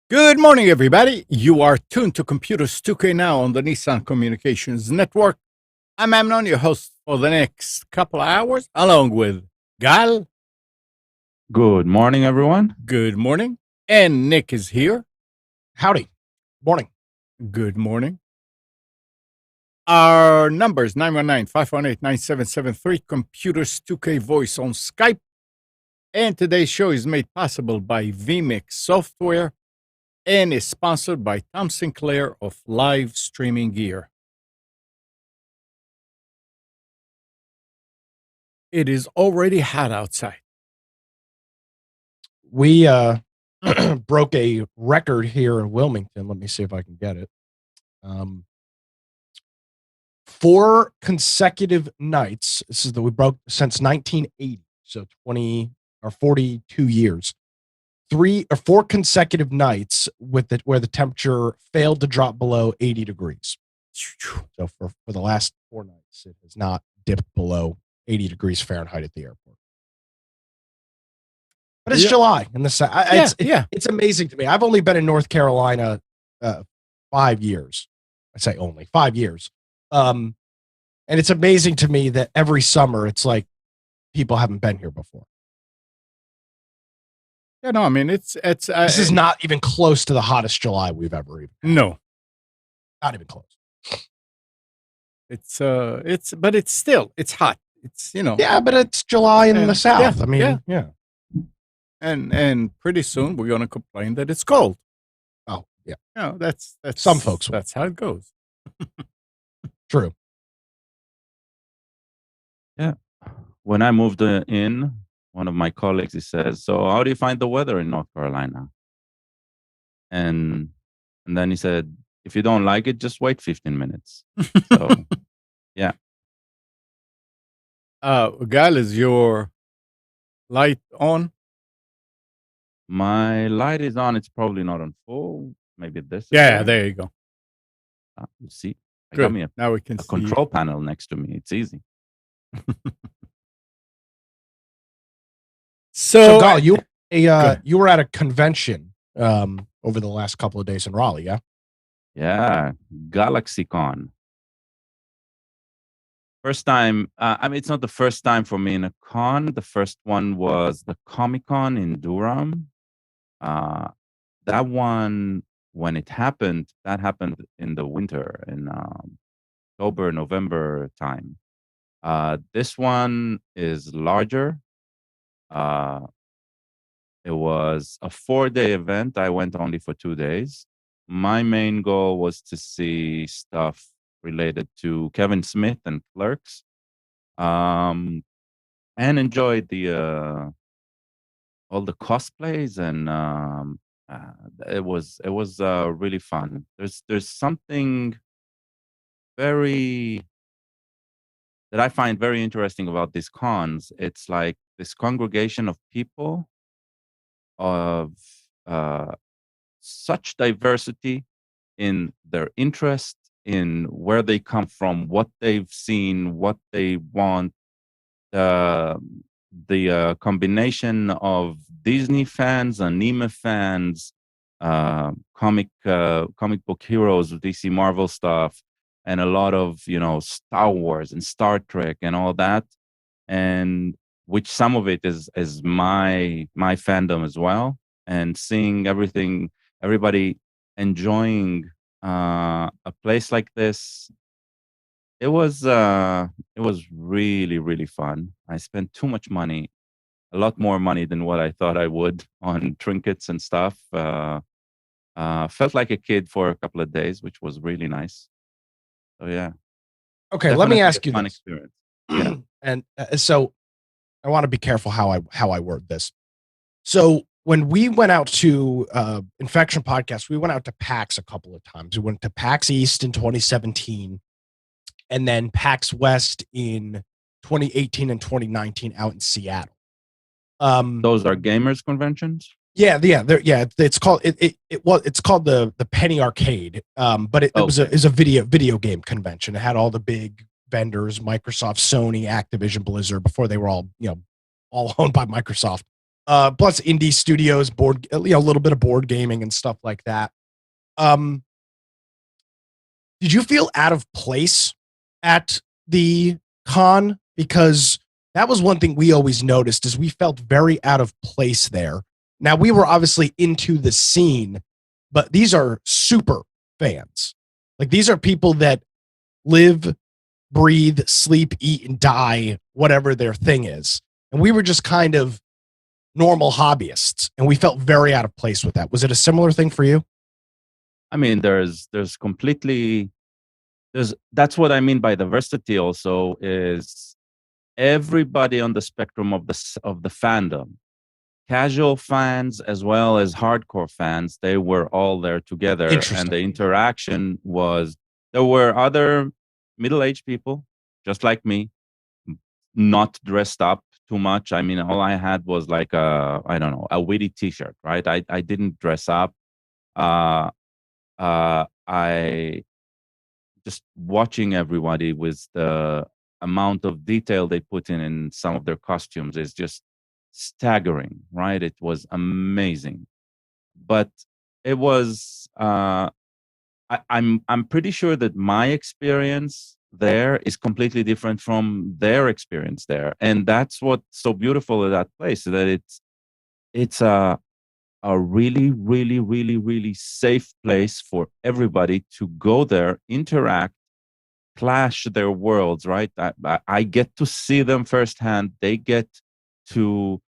Good morning, everybody. You are tuned to Computers 2K Now on the Nissan Communications Network. I'm Amnon, your host for the next couple of hours, along with Gal. Good morning, everyone. Good morning. And Nick is here. Howdy. Morning. Good morning. Our numbers 919-518-9773, Computers 2K Voice on Skype. And today's show is made possible by vMix Software and is sponsored by Tom Sinclair of Live Streaming Gear. It is already hot outside. We broke a record here in Wilmington. Let me see if I can get it. 4 consecutive nights. This is we broke since 1980, so 20 or 42 years. 3 or 4 consecutive nights with where the temperature failed to drop below 80 degrees. So for the last 4 nights, it has not dipped below 80 degrees Fahrenheit at the airport. But it's July in the south. It's amazing to me. I've only been in North Carolina 5 years. I say only 5 years. And it's amazing to me that every summer it's like people haven't been here before. Yeah, no, I mean this is not even close to the hottest July we've ever even had. No, not even close. It's still hot. It's yeah, but it's July in the south. I mean, yeah. And pretty soon we're gonna complain that it's cold. Oh yeah, that's some folks. That's how it goes. True. Yeah, when I moved in. One of my colleagues, he says, "So how do you find the weather in North Carolina?" And then he said, "If you don't like it, just wait 15 minutes." So, yeah. Gal, is your light on? My light is on. It's probably not on full. Maybe this. Yeah, there you go. You see, I Good. got me now we can a control panel next to me. It's easy. So Gal, you were at a convention over the last couple of days in Raleigh, yeah? Yeah, Galaxycon. First time. I mean, it's not the first time for me in a con. The first one was the Comic-Con in Durham. That one, when it happened, that happened in the winter, in October, November time. This one is larger. It was a 4-day event. I went only for 2 days. My main goal was to see stuff related to Kevin Smith and Clerks, and enjoyed the all the cosplays, and it was really fun. There's something that I find very interesting about these cons. It's like this congregation of people of such diversity in their interest, in where they come from, what they've seen, what they want. The combination of Disney fans, anime fans, comic book heroes, DC Marvel stuff, and a lot of Star Wars and Star Trek and all that, and which some of it is my fandom as well. And seeing everybody enjoying a place like this, it was really, really fun. I spent too much money a lot more money than what I thought I would on trinkets and stuff. Felt like a kid for a couple of days, which was really nice. So yeah, Okay, let me definitely ask a you fun this. experience. Yeah. And so I want to be careful how I word this. So when we went out to Infection Podcast, we went out to PAX a couple of times. We went to PAX East in 2017, and then PAX West in 2018 and 2019 out in Seattle. Those are gamers conventions. Yeah. It's called it's called the Penny Arcade. But it was Okay. a video game convention. It had all the big vendors: Microsoft, Sony, Activision, Blizzard, before they were all all owned by Microsoft. Plus indie studios, board, a little bit of board gaming and stuff like that. Did you feel out of place at the con? Because that was one thing we always noticed, is we felt very out of place there. Now, we were obviously into the scene, but these are super fans. Like, these are people that live, breathe, sleep, eat, and die, whatever their thing is. And we were just kind of normal hobbyists, and we felt very out of place with that. Was it a similar thing for you? I mean, there's completely that's what I mean by diversity. Also, is everybody on the spectrum of the fandom, casual fans as well as hardcore fans. They were all there together, and Interesting. the interaction was. There were other middle-aged people, just like me, not dressed up too much. I mean, all I had was like I don't know, a witty T-shirt, right? I didn't dress up. I just watching everybody with the amount of detail they put in some of their costumes is just staggering, right? It was amazing, but it was. I'm pretty sure that my experience there is completely different from their experience there, and that's what's so beautiful of that place. That it's a really, really, really, really safe place for everybody to go there, interact, clash their worlds, right? I get to see them firsthand. They get to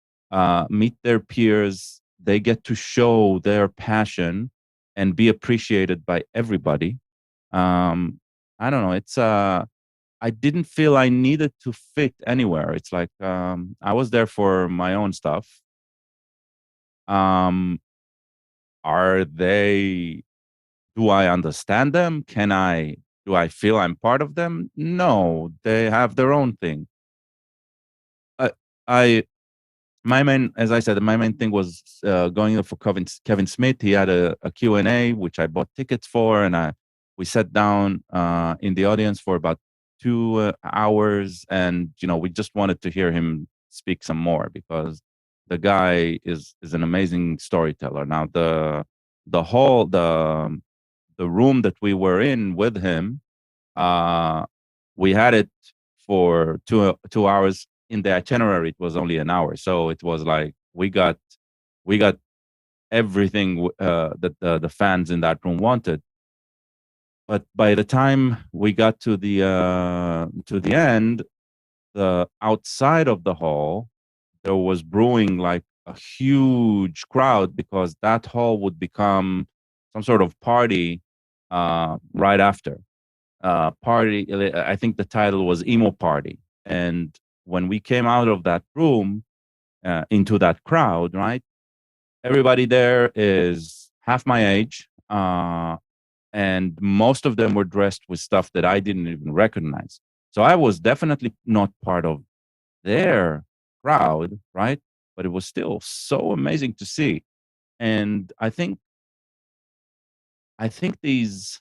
meet their peers. They get to show their passion and be appreciated by everybody. I don't know. I didn't feel I needed to fit anywhere. It's like I was there for my own stuff. Um, are they? Do I understand them? Do I feel I'm part of them? No, they have their own thing. I, I my main, as I said, my main thing was going there for Kevin Smith. He had a Q&A, which I bought tickets for, and we sat down in the audience for about 2 hours, and we just wanted to hear him speak some more, because the guy is an amazing storyteller. Now the room that we were in with him, we had it for 2 hours. In the itinerary, it was only an hour, so it was like we got everything that the fans in that room wanted. But by the time we got to the end, the outside of the hall, there was brewing like a huge crowd, because that hall would become some sort of party right after. Party, I think the title was Emo Party. And when we came out of that room into that crowd, right, everybody there is half my age, and most of them were dressed with stuff that I didn't even recognize. So I was definitely not part of their crowd, right? But it was still so amazing to see. And I think this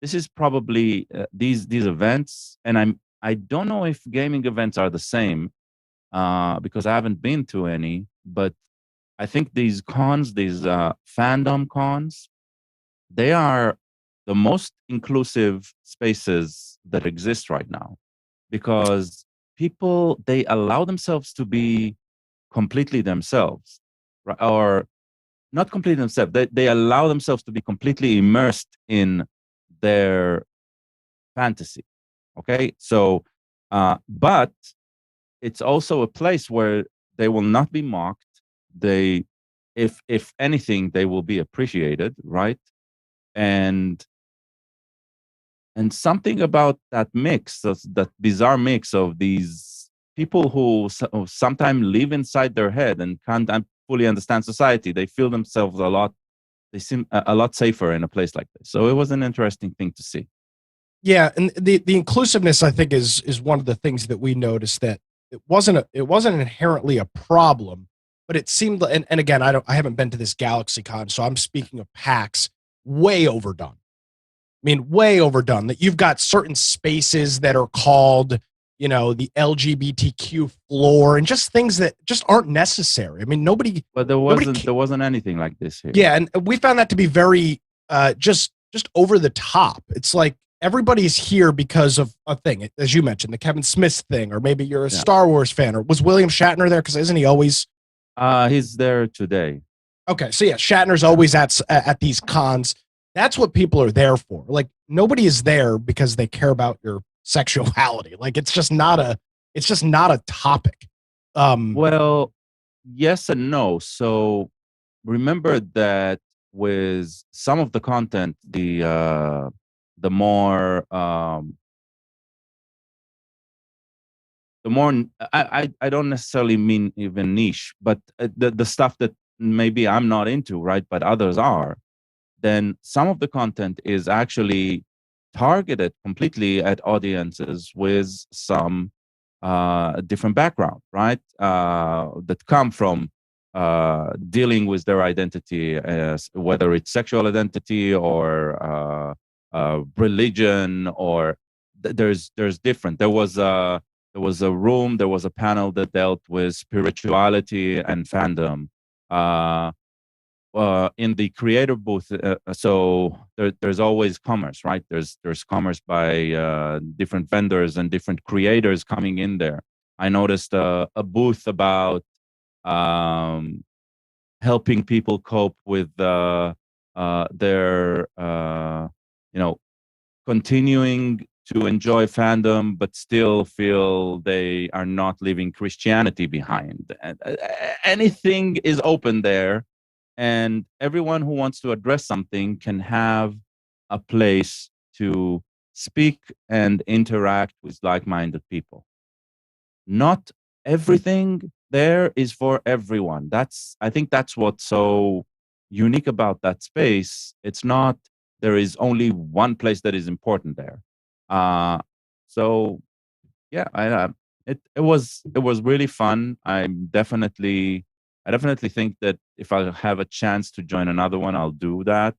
is probably these events, and I don't know if gaming events are the same, because I haven't been to any. But I think these cons, these fandom cons, they are the most inclusive spaces that exist right now, because people, they allow themselves to be completely themselves, right? Or not completely themselves. They allow themselves to be completely immersed in their fantasy. Okay, so but it's also a place where they will not be mocked. They, if anything, they will be appreciated, right? And something about that mix, that bizarre mix of these people who sometimes live inside their head and can't fully understand society. They feel themselves they seem a lot safer in a place like this. So it was an interesting thing to see. Yeah, and the inclusiveness, I think, is one of the things that we noticed, that it wasn't inherently a problem, but it seemed, and again, I haven't been to this GalaxyCon, so I'm speaking of PAX, way overdone. I mean, way overdone. That you've got certain spaces that are called, the LGBTQ floor, and just things that just aren't necessary. I mean, But there wasn't anything like this here. yeah, and we found that to be very just over the top. It's like everybody's here because of a thing, as you mentioned, the Kevin Smith thing, or maybe you're a Star Wars fan, or was William Shatner there? Because isn't he always? He's there today. Okay, so yeah, Shatner's always at these cons. That's what people are there for. Like, nobody is there because they care about your sexuality. Like, it's just not a topic. Well, yes and no. So remember that with some of the content, the more I don't necessarily mean even niche, but the stuff that maybe I'm not into, right, but others are, then some of the content is actually targeted completely at audiences with some different background, right, that come from dealing with their identity, as whether it's sexual identity or religion, or there's different. There was a room, there was a panel that dealt with spirituality and fandom. In the creator booth, so there's always commerce, right? There's commerce by different vendors and different creators coming in there. I noticed a booth about helping people cope with their continuing to enjoy fandom, but still feel they are not leaving Christianity behind. Anything is open there, and everyone who wants to address something can have a place to speak and interact with like-minded people. Not everything there is for everyone. I think that's what's so unique about that space. It's not there is only one place that is important there. So yeah, it was really fun. I definitely think that if I have a chance to join another one, I'll do that.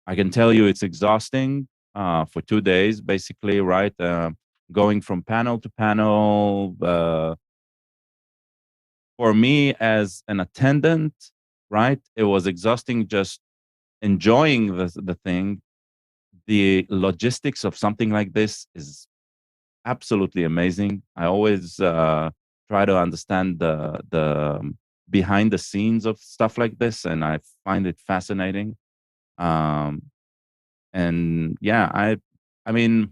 I can tell you it's exhausting for 2 days, basically, right? Going from panel to panel. For me as an attendant, right, it was exhausting just enjoying the thing. The logistics of something like this is absolutely amazing. I always try to understand the behind the scenes of stuff like this, and I find it fascinating. And yeah, I mean,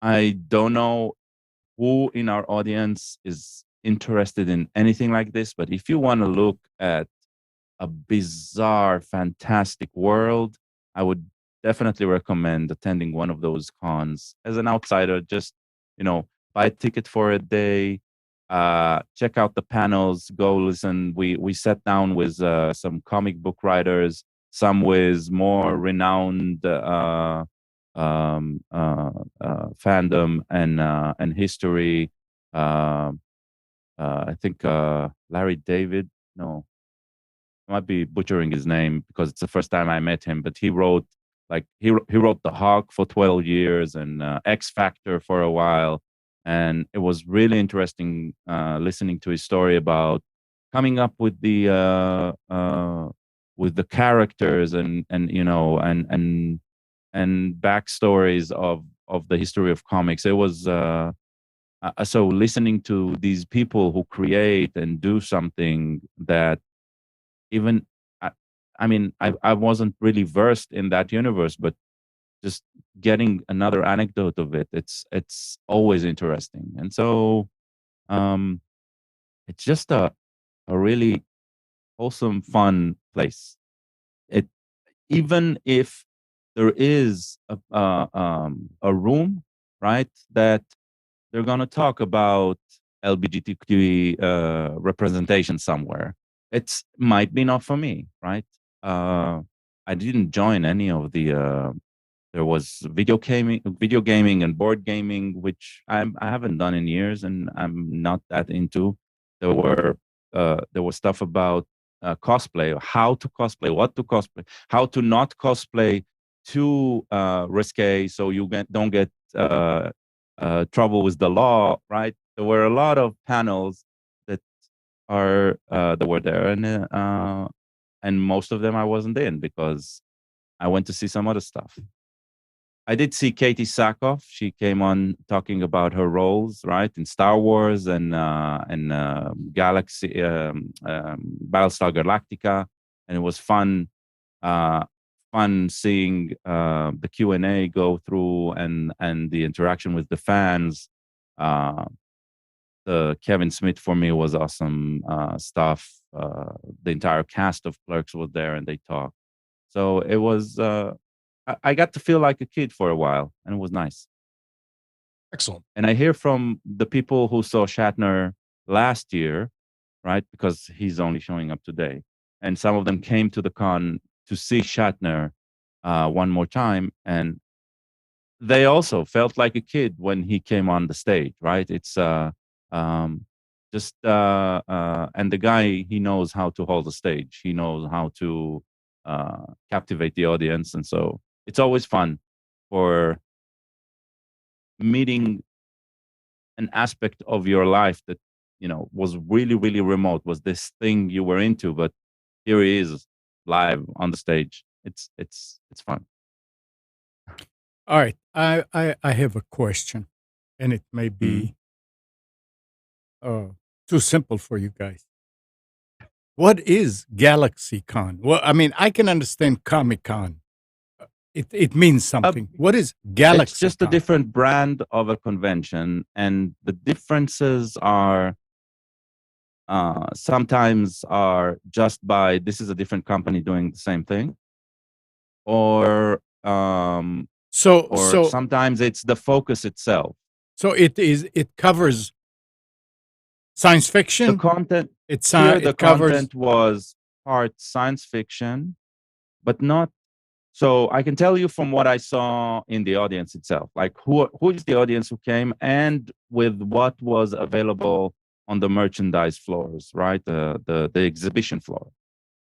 I don't know who in our audience is interested in anything like this, but if you want to look at a bizarre, fantastic world, I would definitely recommend attending one of those cons as an outsider. Just, buy a ticket for a day, check out the panels, go listen. We sat down with some comic book writers, some with more renowned fandom and history. I think Larry David. No, I might be butchering his name because it's the first time I met him. But he wrote he wrote The Hawk for 12 years and X Factor for a while, and it was really interesting listening to his story about coming up with the characters and backstories of the history of comics. It was so listening to these people who create and do something that even I mean I wasn't really versed in that universe, but just getting another anecdote of it, it's always interesting. And so it's just a really wholesome, fun place. It even if there is a room, right, that they're gonna talk about LGBTQ representation somewhere. It's might be not for me, right? I didn't join any of the. There was video gaming, and board gaming, which I haven't done in years, and I'm not that into. There was stuff about cosplay, how to cosplay, what to cosplay, how to not cosplay too risque, so you don't get trouble with the law, right? There were a lot of panels that that were there, and most of them I wasn't in because I went to see some other stuff. I did see Katie Sackhoff. She came on talking about her roles, right, in Star Wars and Battlestar Galactica, and it was fun. Fun seeing the Q&A go through and the interaction with the fans. The Kevin Smith for me was awesome stuff. The entire cast of Clerks was there and they talked. So it was. I got to feel like a kid for a while, and it was nice. Excellent. And I hear from the people who saw Shatner last year, right? Because he's only showing up today, and some of them came to the con to see Shatner one more time, and they also felt like a kid when he came on the stage, right? It's and the guy, he knows how to hold the stage. He knows how to captivate the audience, and so it's always fun for meeting an aspect of your life that was really, really remote, was this thing you were into, but here he is live on the stage. It's fun. All right, I have a question, and it may be too simple for you guys. What is GalaxyCon? Well, I mean, I can understand Comic Con. It means something. What is GalaxyCon? It's just a different brand of a convention, and the differences are sometimes are just by this is a different company doing the same thing, or sometimes it's the focus itself. So it covers science fiction. The content content was part science fiction, but not. So I can tell you from what I saw in the audience itself, like who is the audience who came, and with what was available on the merchandise floors, right? The exhibition floor.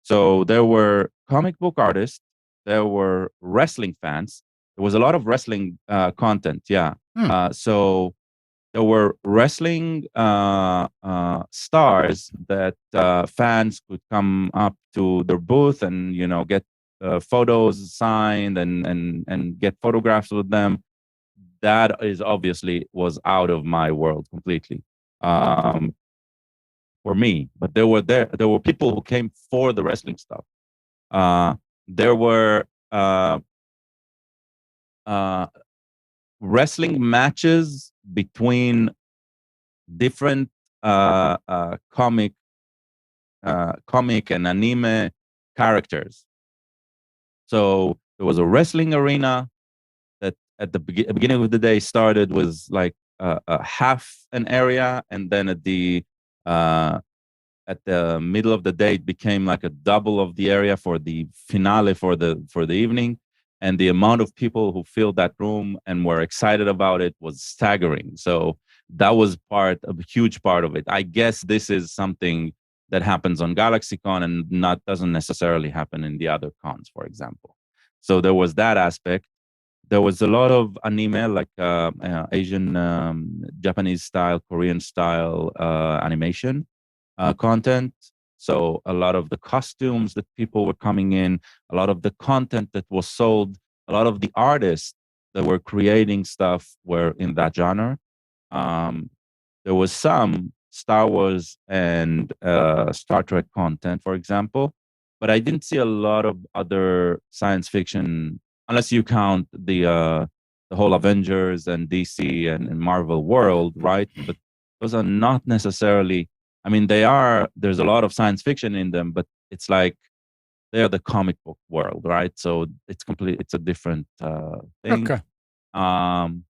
So there were comic book artists, there were wrestling fans. There was a lot of wrestling content, yeah. So there were wrestling stars that fans could come up to their booth and get photos signed and get photographs with them. That is obviously was out of my world completely for me. But there were people who came for the wrestling stuff. There were wrestling matches between different comic and anime characters. So there was a wrestling arena that at the beginning of the day started with like a half an area, and then at the middle of the day it became like a double of the area for the finale for the evening. And the amount of people who filled that room and were excited about it was staggering. So that was a huge part of it. I guess this is something that happens on GalaxyCon and doesn't necessarily happen in the other cons, for example. So there was that aspect. There was a lot of anime, like Asian, Japanese style, Korean style animation content. So a lot of the costumes that people were coming in, a lot of the content that was sold, a lot of the artists that were creating stuff were in that genre. There was some Star Wars and Star Trek content, for example, but I didn't see a lot of other science fiction, unless you count the whole Avengers and DC and Marvel world, right? But those are not necessarily I mean, there's a lot of science fiction in them, but it's like they're the comic book world, right? So it's a different thing. Okay. And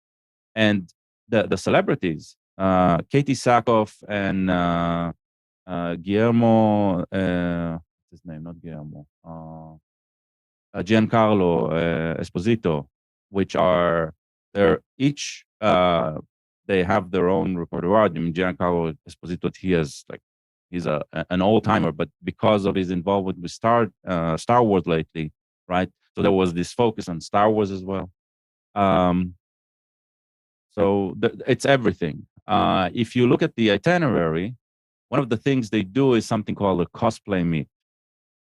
the celebrities, Katie Sackhoff and Guillermo, what's his name? Not Guillermo. Giancarlo Esposito, which are they're each they have their own repertoire. I mean, Giancarlo Esposito, he's an old timer, but because of his involvement with Star Wars lately, right? So there was this focus on Star Wars as well. So it's everything. If you look at the itinerary, one of the things they do is something called a cosplay meet,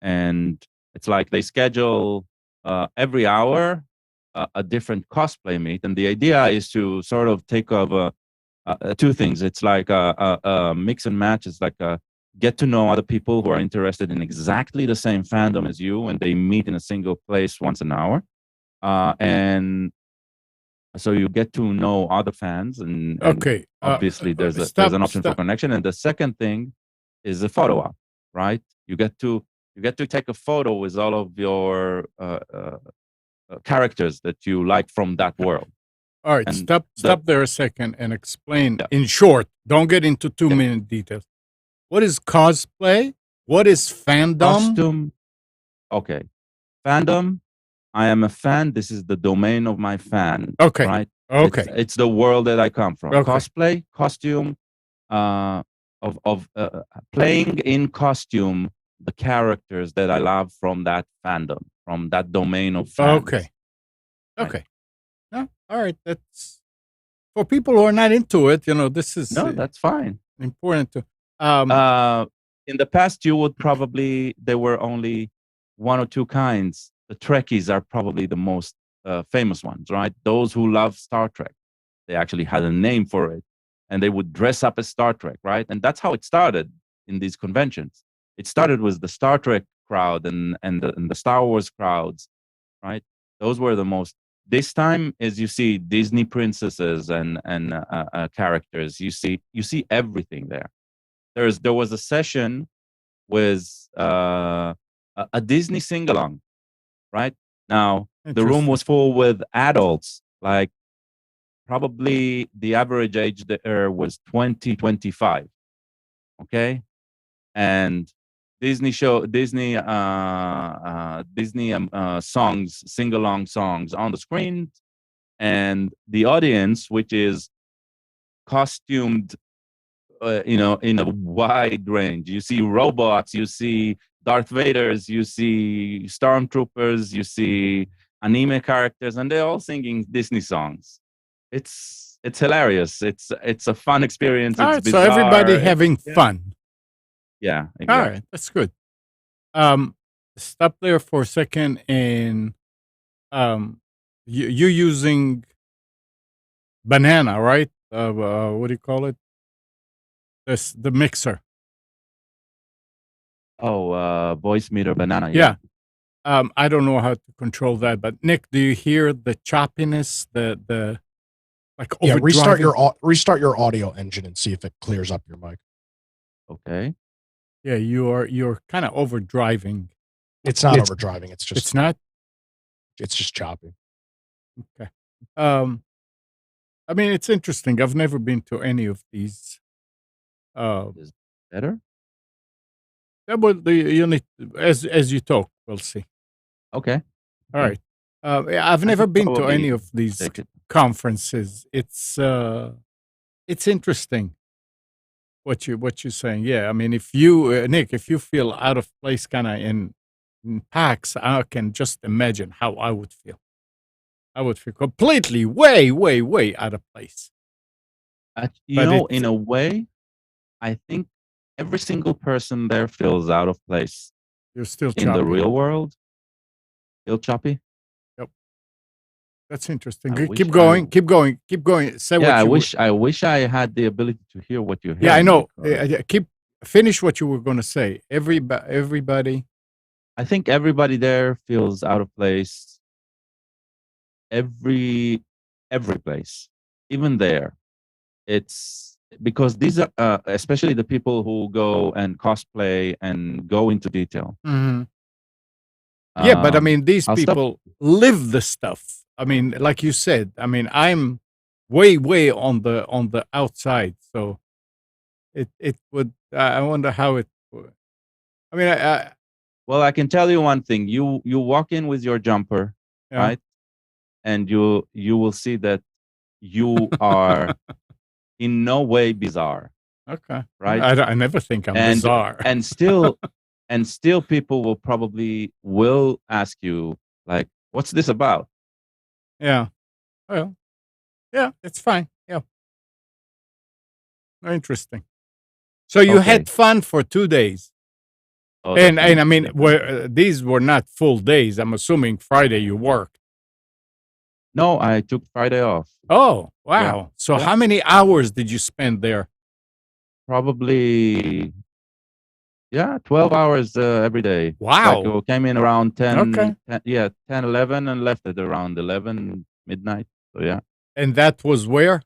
and it's like they schedule every hour a different cosplay meet, and the idea is to sort of take over two things. It's like a mix and match. It's like get to know other people who are interested in exactly the same fandom as you, and they meet in a single place once an hour, and so you get to know other fans, and Okay. obviously there's an option for connection. And the second thing is a photo op, right? You get to take a photo with all of your characters that you like from that world. All right, And stop there a second and explain Yeah. in short. Don't get into 2-minute details. What is cosplay? What is fandom? Costume. Okay. Fandom. I am a fan. This is the domain of my fan. Okay. Right? Okay. It's the world that I come from. Okay. Cosplay, costume, of playing in costume the characters that I love from that fandom, from that domain of fans. Okay. Right. Okay. No, all right. That's for people who are not into it. This is No, that's fine. important to. In the past, there were only one or two kinds. The Trekkies are probably the most famous ones, right? Those who love Star Trek. They actually had a name for it, and they would dress up as Star Trek, right? And that's how it started in these conventions. It started with the Star Trek crowd and the Star Wars crowds, right? Those were the most. This time, as you see Disney princesses and characters, you see everything there. There was a session with a Disney sing along, right? Now the room was full with adults, like probably the average age there was 20, 25. Okay, and Disney songs, sing along songs on the screen, and the audience, which is costumed in a wide range. You see robots, you see Darth Vaders, you see stormtroopers, you see anime characters, and they're all singing Disney songs. It's hilarious. It's a fun experience. All it's right, bizarre. so everybody having fun. Yeah, exactly. All right, that's good. Stop there for a second, and you're using banana, right? What do you call it? The mixer. Oh, voice meter banana. Yeah. I don't know how to control that, but Nick, do you hear the choppiness? The like Yeah, overdriving? restart your audio engine and see if it clears up your mic. Okay. Yeah, you're kind of overdriving. It's not overdriving. It's It's not. It's just choppy. Okay. I mean, it's interesting. I've never been to any of these. Is better? Yeah, but you need as you talk, we'll see. Okay. All right. I've never been to any of these take it. conferences. It's interesting what you're saying. Yeah, I mean, if you Nick, if you feel out of place, kind of in PAX, I can just imagine how I would feel. I would feel completely way out of place. In a way, I think every single person there feels out of place. You're still in the choppy. real world. Still choppy. Yep, that's interesting. I Keep wish going. Keep going. Keep going. Say what Yeah, you I wish I had the ability to hear what you're hearing. Yeah, I know. because Finish what you were going to say. Everybody. I think everybody there feels out of place. Every place, even there, it's because these are especially the people who go and cosplay and go into detail. Mhm. Yeah, but I Um, mean, these I'll stop. people live the stuff. I mean, like you said, I mean, I'm way on the outside, so it would. I wonder how it would. I mean, Well, I can tell you one thing. You walk in with your jumper, yeah, right? And you will see that you are in no way bizarre, okay. right? I never think I'm And bizarre. and still and still people will probably will ask you like, what's this about? Yeah. Well, yeah, it's fine. Yeah, interesting. So you Okay. had fun for 2 days, Oh, and I definitely, mean, definitely. these were not full days. I'm assuming Friday you worked. No, I took Friday off. Oh, Yeah. wow. So Yeah. how many hours did you spend there? Probably, yeah, 12 hours every day. Like Wow. we came in around Okay. 10, 11 and left at around 11 midnight. So yeah, And that was where?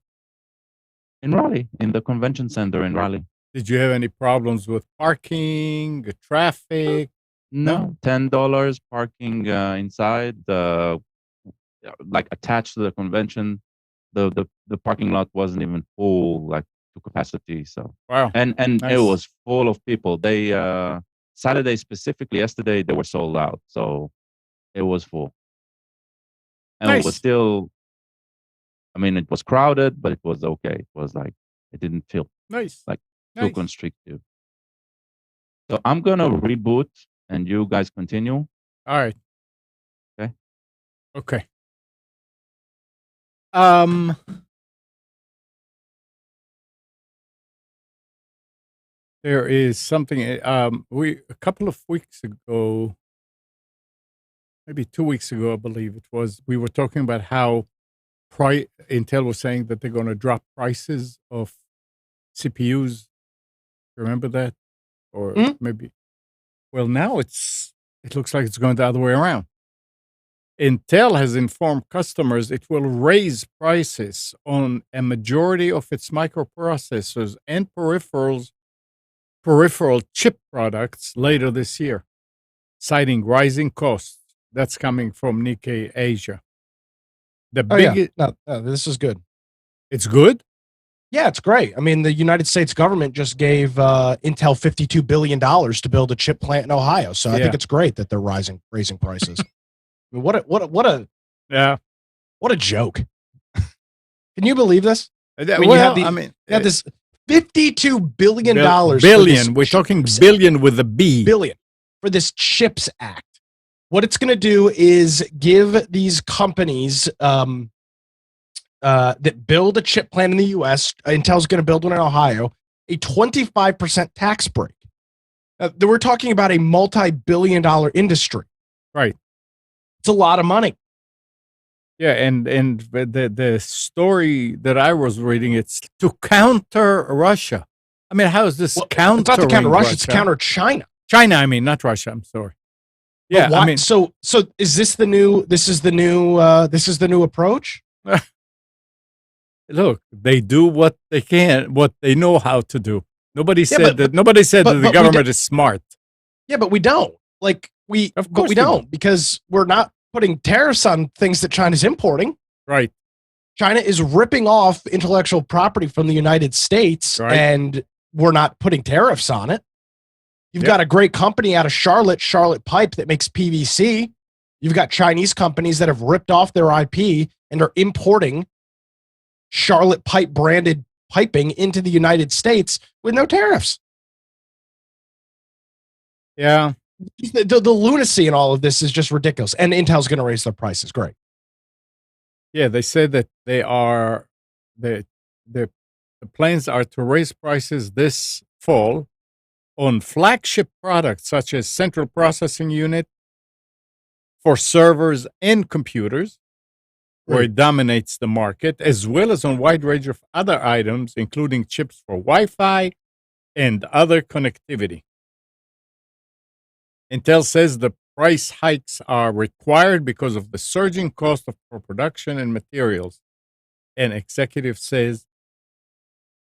in Raleigh, in the convention center in Raleigh. Did you have any problems with parking, traffic? No? No, $10 parking inside, like attached to the convention. The parking lot wasn't even full, like to capacity. So Wow. and it Nice. was full of people. They Saturday specifically, yesterday they were sold out. So it was full. And it was Nice. still, I mean, it was crowded, but it was okay. It was like it didn't feel Nice. like too Nice. constrictive. So I'm gonna reboot and you guys continue. All right. Okay. Okay. Um, there is something. We a couple of weeks ago, maybe 2 weeks ago, I believe it was. We were talking about how Intel was saying that they're going to drop prices of CPUs. Remember that? Or Mhm. maybe. Well, now it looks like it's going the other way around. Intel has informed customers it will raise prices on a majority of its microprocessors and peripheral chip products later this year, citing rising costs. That's coming from Nikkei Asia. The Oh yeah, big no, this is good. It's good? Yeah, it's great. I mean, the United States government just gave Intel $52 billion to build a chip plant in Ohio. So I think Yeah. it's great that they're raising prices. I mean, Yeah. what a joke. Can you believe this? I mean, you Well, had I mean, you had this $52 billion for billion. We're this talking CHIPS billion with a B. billion for this CHIPS Act. What it's going to do is give these companies that build a chip plant in the U.S., Intel's going to build one in Ohio, a 25% tax break. We're talking about a multi-billion-dollar industry. Right. It's a lot of money. Yeah, and the story that I was reading, it's to counter Russia. I mean, how is this Well, countering it's not to counter Russia, Russia? it's to counter China. China, I mean, not Russia. I'm sorry. But Yeah, why, I mean, so is this the new approach? look, they do what they can, what they know how to do. Nobody Yeah, said that. Nobody said that the but government is smart. Yeah, but we don't. Like Of course we don't, because we're not putting tariffs on things that China's importing. Right. China is ripping off intellectual property from the United States, Right. and we're not putting tariffs on it. You've Yep. got a great company out of Charlotte Pipe, that makes PVC. You've got Chinese companies that have ripped off their IP and are importing Charlotte Pipe branded piping into the United States with no tariffs. Yeah. The lunacy in all of this is just ridiculous. And Intel's going to raise their prices. Great. Yeah, they said that they are the plans are to raise prices this fall on flagship products such as central processing unit for servers and computers, where it dominates the market, as well as on a wide range of other items, including chips for Wi-Fi and other connectivity. Intel says the price hikes are required because of the surging cost for production and materials. An executive says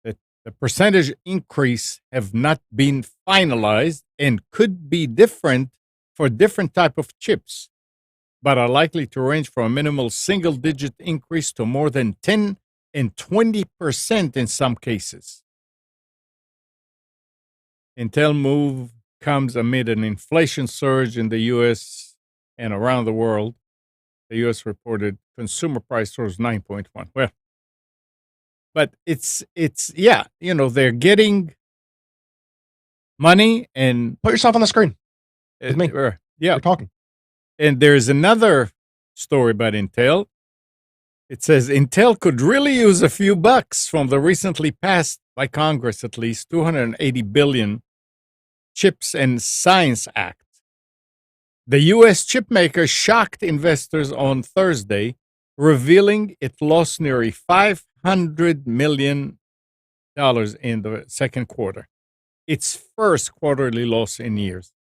that The percentage increase have not been finalized and could be different for different type of chips, but are likely to range from a minimal single-digit increase to more than 10 and 20% in some cases. Intel move comes amid an inflation surge in the U.S. and around the world. The U.S. reported consumer price rose 9.1. Well, but it's yeah, they're getting money and Put yourself on the screen with me. Yeah, We're talking. and there's another story about Intel. It says Intel could really use a few bucks from the recently passed by Congress, at least $280 billion Chips and Science Act. The U.S. chipmaker shocked investors on Thursday, revealing it lost nearly $500 million in the second quarter, its first quarterly loss in years.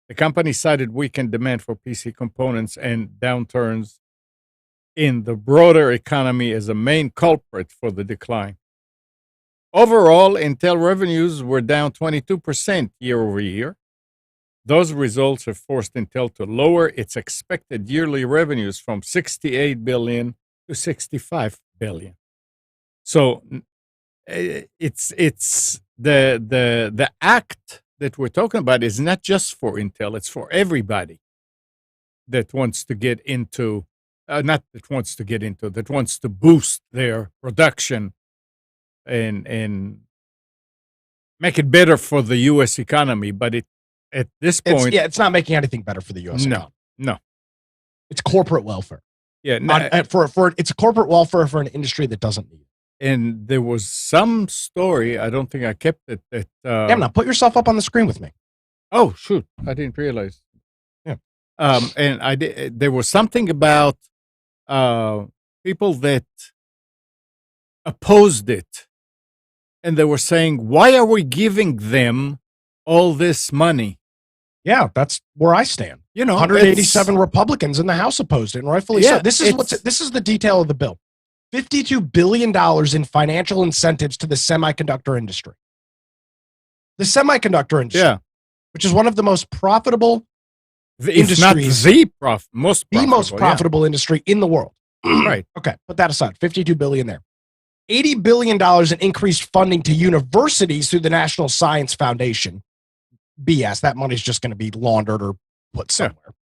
The company cited weakened demand for PC components and downturns in the broader economy as a main culprit for the decline. Overall, Intel revenues were down 22% year over year. Those results have forced Intel to lower its expected yearly revenues from $68 billion to $65 billion. So it's the act that we're talking about is not just for Intel; it's for everybody that wants to get into, that wants to boost their production and make it better for the U.S. economy. But at this point, it's not making anything better for the U.S. economy. No, it's corporate welfare. Yeah, it's a corporate welfare for an industry that doesn't need it. And there was some story, I don't think I kept it, that now put yourself up on the screen with me. Oh shoot, I didn't realize. Yeah. And there was something about people that opposed it, and they were saying, why are we giving them all this money? Yeah, that's where I stand. 187 Republicans in the House opposed it, and rightfully so. This is the detail of the bill. $52 billion in financial incentives to the semiconductor industry. The semiconductor industry, which is one of the most profitable industries. Most profitable industry in the world. Right. Okay, put that aside. $52 billion there. $80 billion in increased funding to universities through the National Science Foundation. BS. That money's just going to be laundered or put somewhere.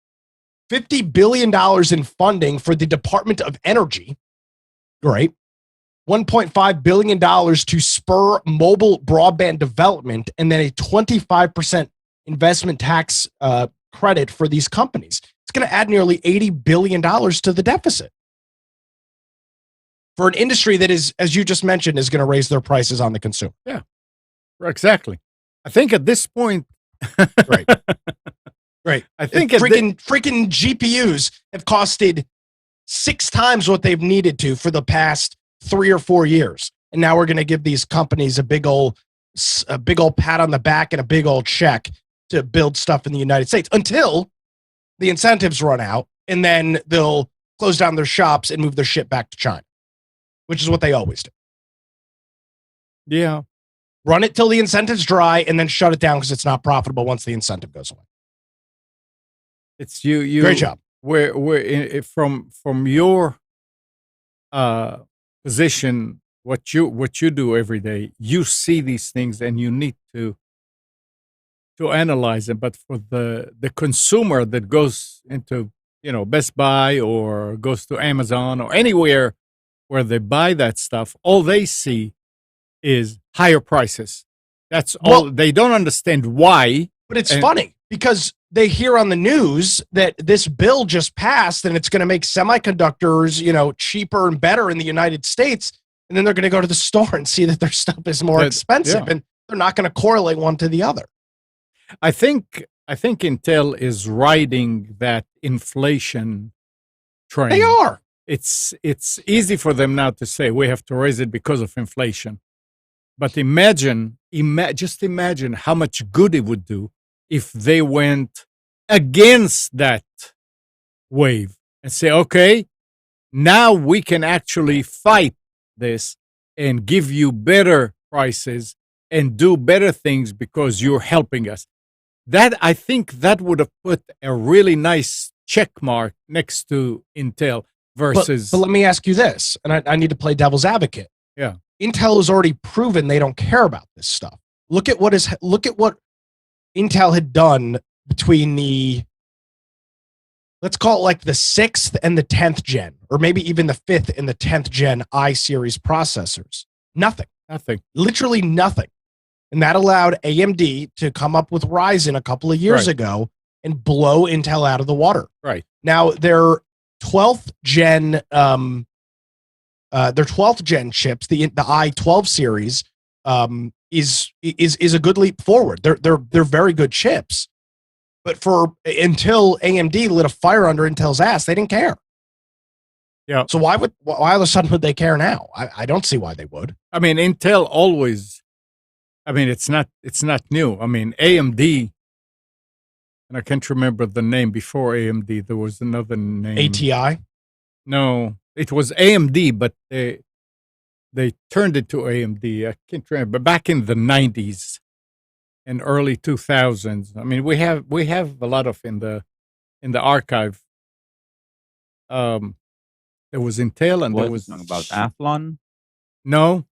$50 billion in funding for the Department of Energy. Great. $1.5 billion to spur mobile broadband development, and then a 25% investment tax credit for these companies. It's going to add nearly $80 billion to the deficit for an industry that is, as you just mentioned, is going to raise their prices on the consumer. Yeah, exactly. I think at this point, right. I think freaking GPUs have costed 6 times what they've needed to for the past 3 or 4 years, and now we're going to give these companies a big old pat on the back and a big old check to build stuff in the United States until the incentives run out, and then they'll close down their shops and move their shit back to China, which is what they always do. Yeah, run it till the incentives dry, and then shut it down because it's not profitable once the incentive goes away. It's you. Great job. From your position, what you do every day, you see these things and you need to analyze them. But for the consumer that goes into Best Buy or goes to Amazon or anywhere where they buy that stuff, all they see is higher prices. That's all. They don't understand why. But it's funny because they hear on the news that this bill just passed and it's going to make semiconductors, cheaper and better in the United States. And then they're going to go to the store and see that their stuff is more expensive, and they're not going to correlate one to the other. I think Intel is riding that inflation train. They are. It's easy for them now to say we have to raise it because of inflation. But just imagine how much good it would do if they went against that wave and say, okay, now we can actually fight this and give you better prices and do better things because you're helping us. That I think that would have put a really nice check mark next to Intel versus. But let me ask you this, and I need to play devil's advocate. Yeah. Intel has already proven they don't care about this stuff. Look at what Intel had done between the, let's call it like the 6th and the 10th gen, or maybe even the 5th and the 10th gen I series processors. Nothing. Literally nothing. And that allowed AMD to come up with Ryzen a couple of years ago and blow Intel out of the water. Right. Now their 12th gen chips, the i12 series, is a good leap forward. They're very good chips. But until AMD lit a fire under Intel's ass, they didn't care. Yeah. So why all of a sudden would they care now? I don't see why they would. I mean, Intel always. I mean, it's not new. I mean, AMD, and I can't remember the name before AMD. There was another name. ATI? No, it was AMD, but they turned it to AMD. I can't remember. Back in the 90s and early 2000s. I mean, we have a lot of in the archive. There was Intel, and there was about Athlon. No.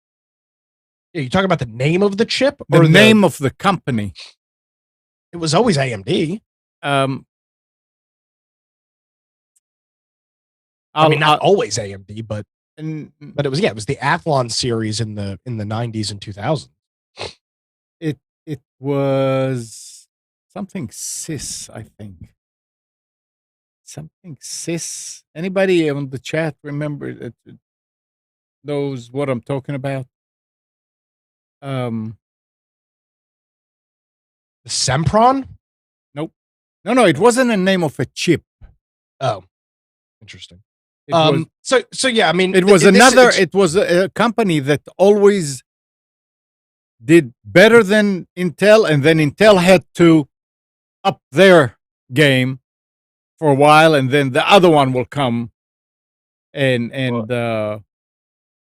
Yeah, you talking about the name of the chip or the name of the company? It was always AMD. I mean, not always AMD, but it was the Athlon series in the 90s and 2000s. It was something Sys, I think. Something Sys. Anybody on the chat remember knows what I'm talking about? The Sempron? Nope. No, it wasn't a name of a chip. Oh, interesting. Was, so yeah, I mean, it was it was a company that always did better than Intel, and then Intel had to up their game for a while, and then the other one will come. And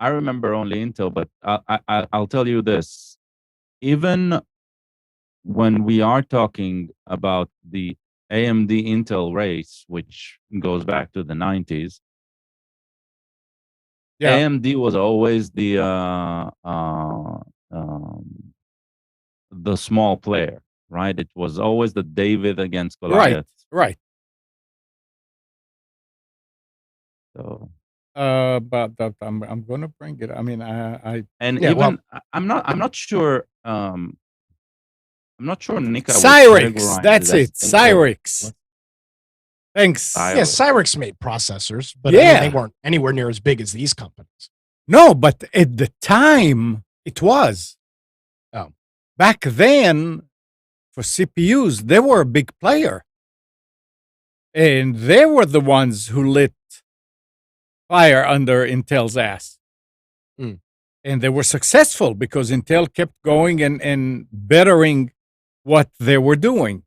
I remember only Intel, but I'll tell you this: even when we are talking about the AMD Intel race, which goes back to the 90s, AMD was always the small player, right? It was always the David against Goliath. Right. So, but I'm going to bring it. I mean, I'm not sure. I'm not sure. Nika. Cyrix. That's it. Cyrix. Thanks. Yeah, Cyrix made processors, but I mean, they weren't anywhere near as big as these companies. No, but at the time, it was. Oh. Back then, for CPUs, they were a big player. And they were the ones who lit fire under Intel's ass. And they were successful because Intel kept going and bettering what they were doing.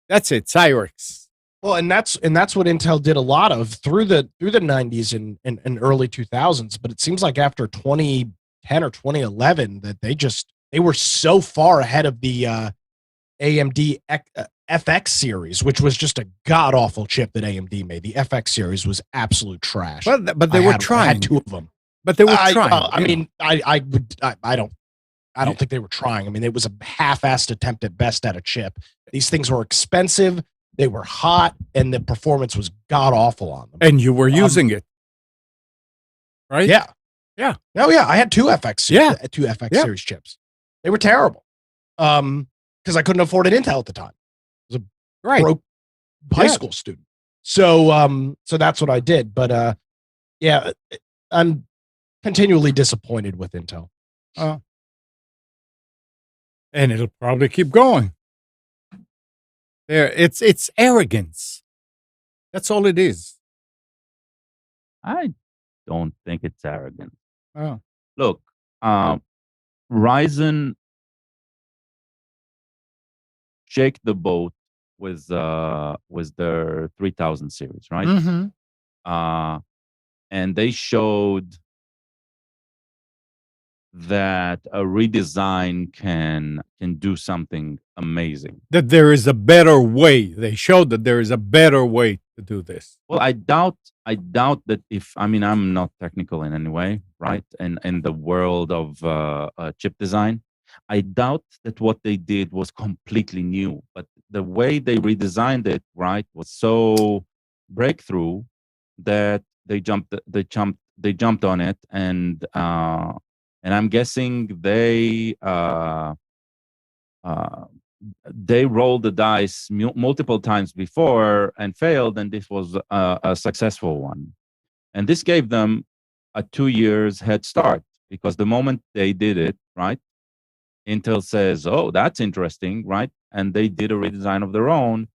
That's it, Cyrix. Well, and that's what Intel did a lot of through the 90s and early 2000s. But it seems like after 2010 or 2011 that they were so far ahead of the AMD FX series, which was just a god awful chip that AMD made. The FX series was absolute trash. But they were trying. I had two of them. But they were trying. I don't think they were trying. I mean, it was a half-assed attempt at best at a chip. These things were expensive. They were hot, and the performance was god awful on them. And you were using it, right? Yeah. Oh yeah, I had two FX series chips. They were terrible. Because I couldn't afford an Intel at the time. I was a broke high school student. So that's what I did. But yeah, I'm continually disappointed with Intel. And it'll probably keep going. It's arrogance. That's all it is. I don't think it's arrogant. Oh. Look, Ryzen shake the boat with their 3000 series, right? Mm-hmm. And they showed that a redesign can do something amazing. That there is a better way. They showed that there is a better way to do this. Well, I doubt that if, I mean, I'm not technical in any way, right? And in the world of chip design, I doubt that what they did was completely new, but the way they redesigned it, right, was so breakthrough that they jumped on it, and I'm guessing they rolled the dice multiple times before and failed, and this was a successful one. And this gave them a 2 years head start, because the moment they did it, right, Intel says, oh, that's interesting, right? And they did a redesign of their own.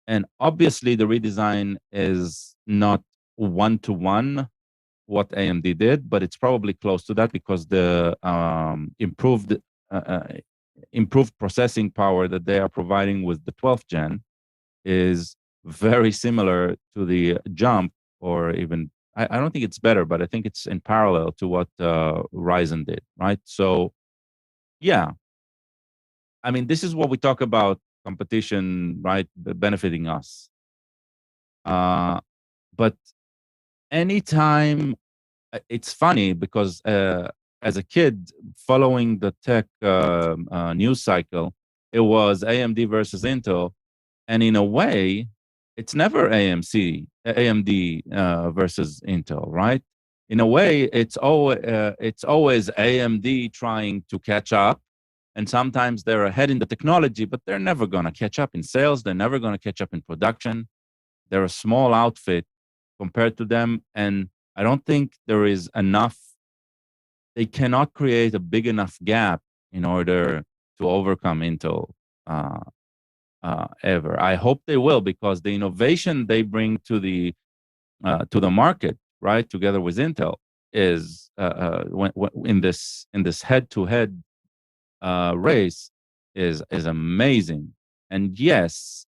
And obviously, the redesign is not one-to-one what AMD did, but it's probably close to that, because the improved processing power that they are providing with the 12th gen is very similar to the jump, or even, I don't think it's better, but I think it's in parallel to what Ryzen did, right? So, yeah, I mean, this is what we talk about competition, right? Benefiting us. But anytime, it's funny because as a kid, following the tech news cycle, it was AMD versus Intel, and in a way, it's never AMD versus Intel, right? In a way, it's always AMD trying to catch up, and sometimes they're ahead in the technology, but they're never going to catch up in sales. They're never going to catch up in production. They're a small outfit compared to them, and I don't think there is enough. They cannot create a big enough gap in order to overcome Intel ever. I hope they will, because the innovation they bring to the market, right, together with Intel, is when in this head-to-head race is amazing. And yes,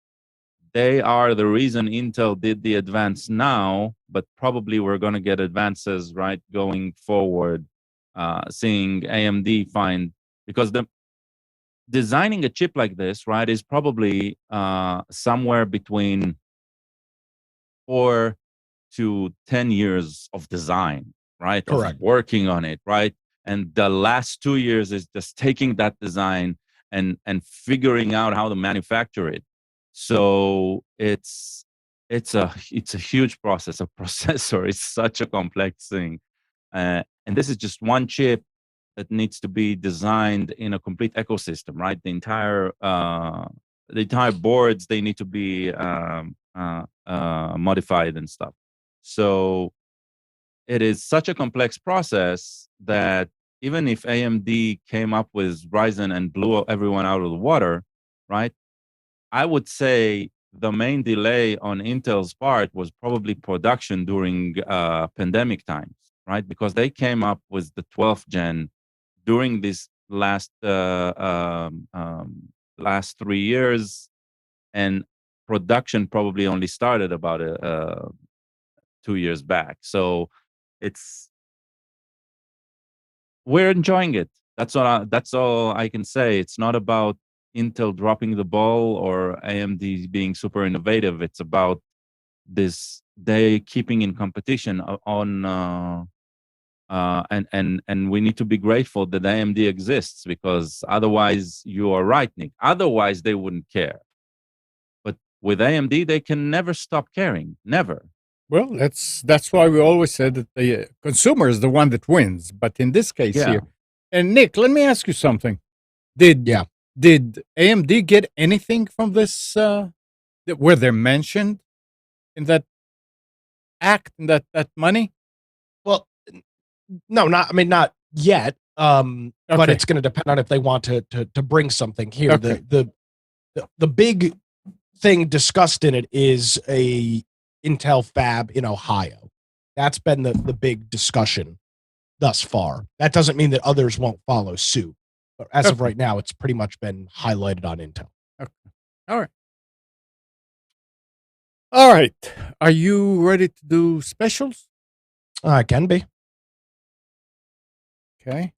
they are the reason Intel did the advance now, but probably we're going to get advances, right, going forward, seeing AMD find, because the designing a chip like this, right, is probably somewhere between 4 to 10 years of design, right? Correct. Of working on it, right? And the last 2 years is just taking that design and figuring out how to manufacture it. So it's a huge process. A processor is such a complex thing, and this is just one chip that needs to be designed in a complete ecosystem, right? The entire boards, they need to be modified and stuff. So it is such a complex process that even if AMD came up with Ryzen and blew everyone out of the water, right? I would say the main delay on Intel's part was probably production during pandemic times, right? Because they came up with the 12th gen during this last 3 years, and production probably only started about 2 years back. So we're enjoying it. That's all I can say. It's not about Intel dropping the ball or AMD being super innovative. It's about they keeping in competition on and we need to be grateful that AMD exists, because otherwise, you are right, Nick. Otherwise, they wouldn't care. But with AMD, they can never stop caring. Never. Well, that's why we always said that the consumer is the one that wins. But in this case here, and Nick, let me ask you something. Did AMD get anything from this? Were they mentioned in that act, in that money? Well, no, not yet. But it's going to depend on if they want to bring something here. Okay. The big thing discussed in it is a Intel fab in Ohio. That's been the big discussion thus far. That doesn't mean that others won't follow suit. But as of right now, it's pretty much been highlighted on Intel. Okay. All right. All right. Are you ready to do specials? I can be. Okay.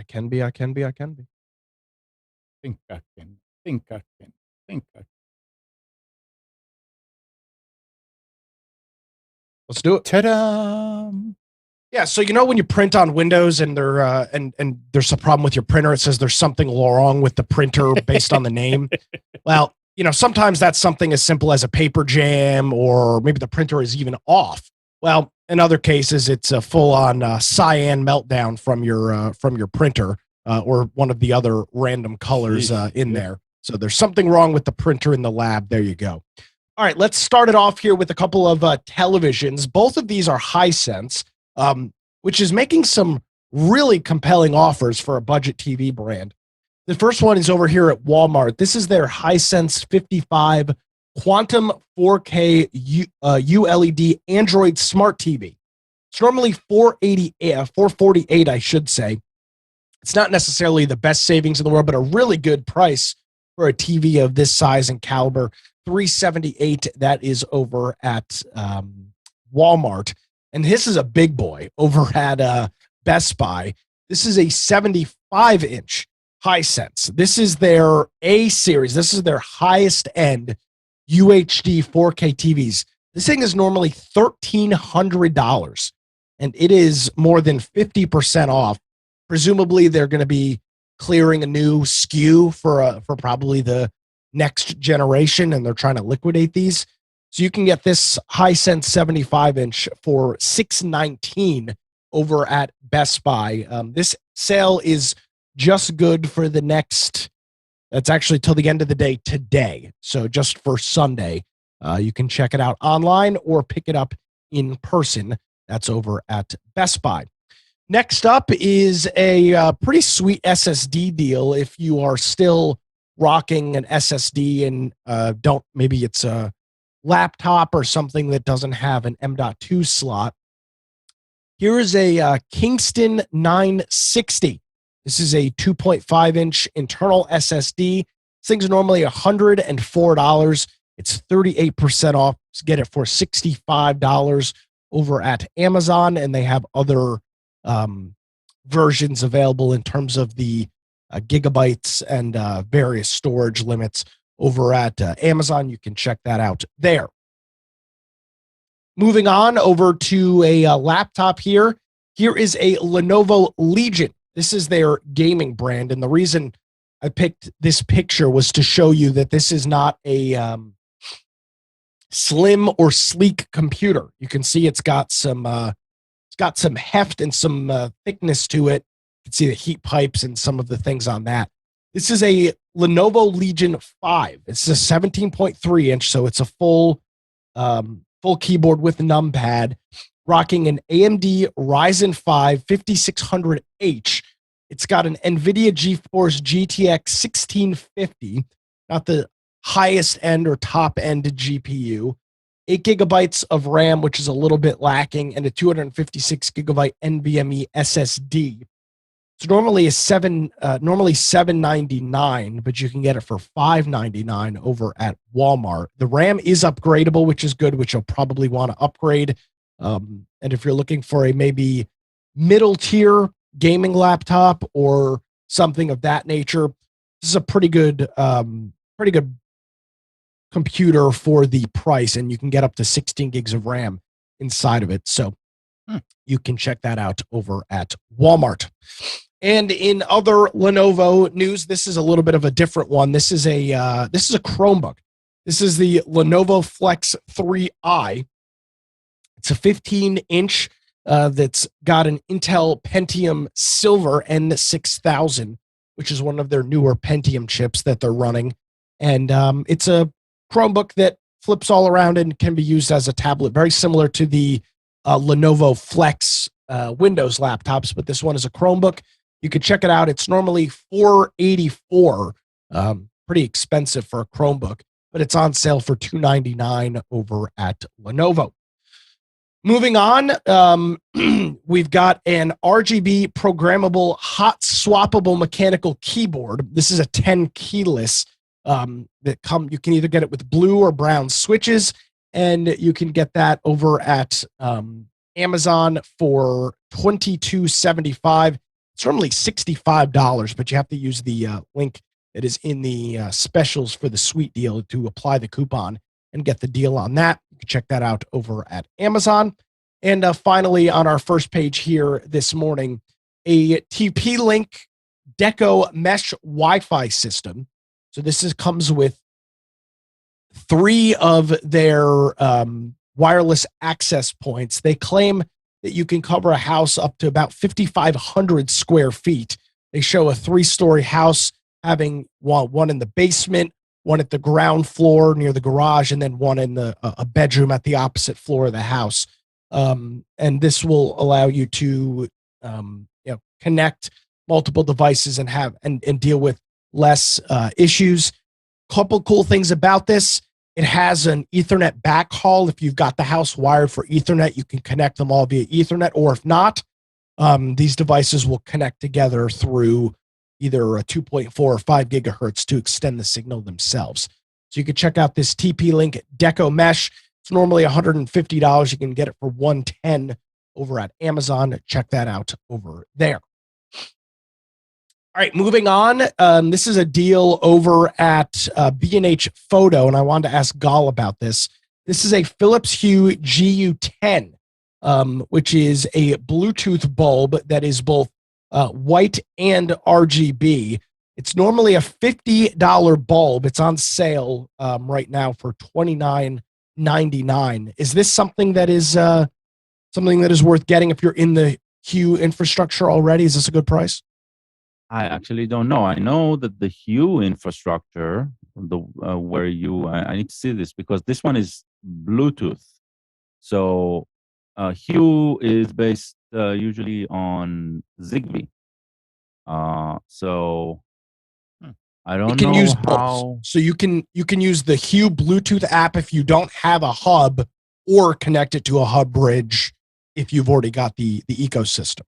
I can be. Think I can. Think I can. Think I can. Let's do it. Ta-da! Yeah, so when you print on Windows and there and there's a problem with your printer, it says there's something wrong with the printer based on the name. Well, sometimes that's something as simple as a paper jam, or maybe the printer is even off. Well, in other cases, it's a full-on cyan meltdown from your printer or one of the other random colors in there. So there's something wrong with the printer in the lab. There you go. All right, let's start it off here with a couple of televisions. Both of these are Hisense, which is making some really compelling offers for a budget TV brand. The first one is over here at Walmart. This is their Hisense 55 Quantum 4K ULED Android Smart TV. It's normally $448, I should say. It's not necessarily the best savings in the world, but a really good price for a TV of this size and caliber. $378. That is over at Walmart. And this is a big boy over at Best Buy. This is a 75-inch Hisense. This is their A series. This is their highest end UHD 4K TVs. This thing is normally $1,300, and it is more than 50% off. Presumably, they're going to be clearing a new SKU for probably the next generation, and they're trying to liquidate these. So you can get this Hisense 75-inch for $619 over at Best Buy. This sale is just good for the next, that's actually till the end of the day today. So just for Sunday, you can check it out online or pick it up in person. That's over at Best Buy. Next up is a pretty sweet SSD deal. If you are still rocking an SSD and maybe it's a laptop or something that doesn't have an M.2 slot. Here is a Kingston 960. This is a 2.5-inch internal SSD. This thing's normally $104. It's 38% off. Get it for $65 over at Amazon, and they have other versions available in terms of the gigabytes and various storage limits over at Amazon. You can check that out there. Moving on over to a laptop here. Here is a Lenovo Legion. This is their gaming brand, and the reason I picked this picture was to show you that this is not a slim or sleek computer. You can see it's got some heft and some thickness to it. You can see the heat pipes and some of the things on that. This is a Lenovo Legion 5. It's a 17.3-inch, so it's a full keyboard with a numpad, rocking an AMD Ryzen 5 5600H. It's got an NVIDIA GeForce GTX 1650, not the highest end or top end GPU, 8 gigabytes of RAM, which is a little bit lacking, and a 256 gigabyte NVMe SSD. It's normally $799, but you can get it for $599 over at Walmart. The RAM is upgradable, which is good, which you'll probably want to upgrade. And if you're looking for a maybe middle tier gaming laptop or something of that nature, this is a pretty good computer for the price, and you can get up to 16 gigs of RAM inside of it. So you can check that out over at Walmart. And in other Lenovo news, this is a little bit of a different one. This is a Chromebook. This is the Lenovo Flex 3i. It's a 15-inch that's got an Intel Pentium Silver N6000, which is one of their newer Pentium chips that they're running. And it's a Chromebook that flips all around and can be used as a tablet, very similar to the Lenovo Flex Windows laptops, but this one is a Chromebook. You can check it out. It's normally $484, pretty expensive for a Chromebook, but it's on sale for $299 over at Lenovo. Moving on, we've got an RGB programmable hot swappable mechanical keyboard. This is a 10 keyless you can either get it with blue or brown switches, and you can get that over at Amazon for $22.75. It's normally $65, but you have to use the link that is in the specials for the sweet deal to apply the coupon and get the deal on that. You can check that out over at Amazon. And finally, on our first page here this morning, a TP-Link Deco mesh Wi-Fi system. So this comes with 3 of their wireless access points. They claim that you can cover a house up to about 5,500 square feet. They show a 3-story house having one in the basement, one at the ground floor near the garage, and then one in a bedroom at the opposite floor of the house. And this will allow you to connect multiple devices and have and deal with less issues. Couple cool things about this. It has an Ethernet backhaul. If you've got the house wired for Ethernet, you can connect them all via Ethernet, or if not, these devices will connect together through either a 2.4 or 5 gigahertz to extend the signal themselves. So you can check out this TP-Link Deco Mesh. It's normally $150. You can get it for $110 over at Amazon. Check that out over there. All right, moving on. This is a deal over at B&H Photo, and I wanted to ask Gal about this. This is a Philips Hue GU10, which is a Bluetooth bulb that is both white and RGB. It's normally a $50 bulb. It's on sale right now for $29.99. Is this something that is worth getting if you're in the Hue infrastructure already? Is this a good price? I actually don't know. I know that the Hue infrastructure, where I need to see this because this one is Bluetooth. So Hue is based usually on Zigbee. So I don't know use how. both. So you can use the Hue Bluetooth app if you don't have a hub, or connect it to a hub bridge if you've already got the ecosystem.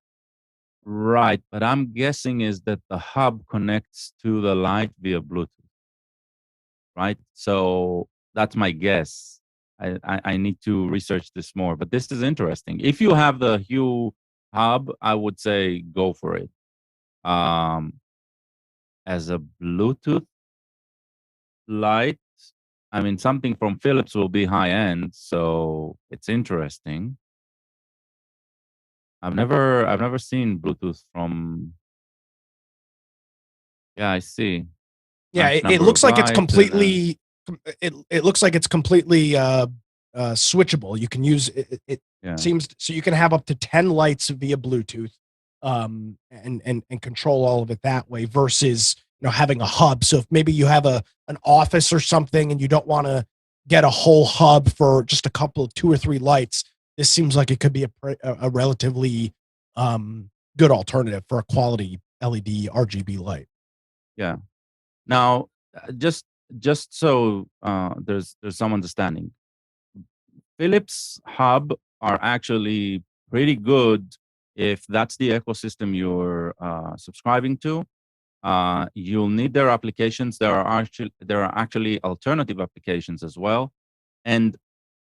Right, but I'm guessing is that the hub connects to the light via Bluetooth, right? So that's my guess. I need to research this more, but this is interesting. If you have the Hue hub, I would say go for it. As a Bluetooth light, I mean, something from Philips will be high end, so it's interesting. I've never seen Bluetooth from. Yeah, I see. Yeah, it looks like it's completely. It looks like it's completely switchable. You can use it. It seems so you can have up to 10 lights via Bluetooth, and control all of it that way. Versus having a hub. So if maybe you have an office or something and you don't want to get a whole hub for just a couple of 2 or 3 lights, this seems like it could be a relatively good alternative for a quality LED RGB light. Yeah. Now, just so there's some understanding, Philips Hub are actually pretty good if that's the ecosystem you're subscribing to. You'll need their applications. There are actually alternative applications as well, and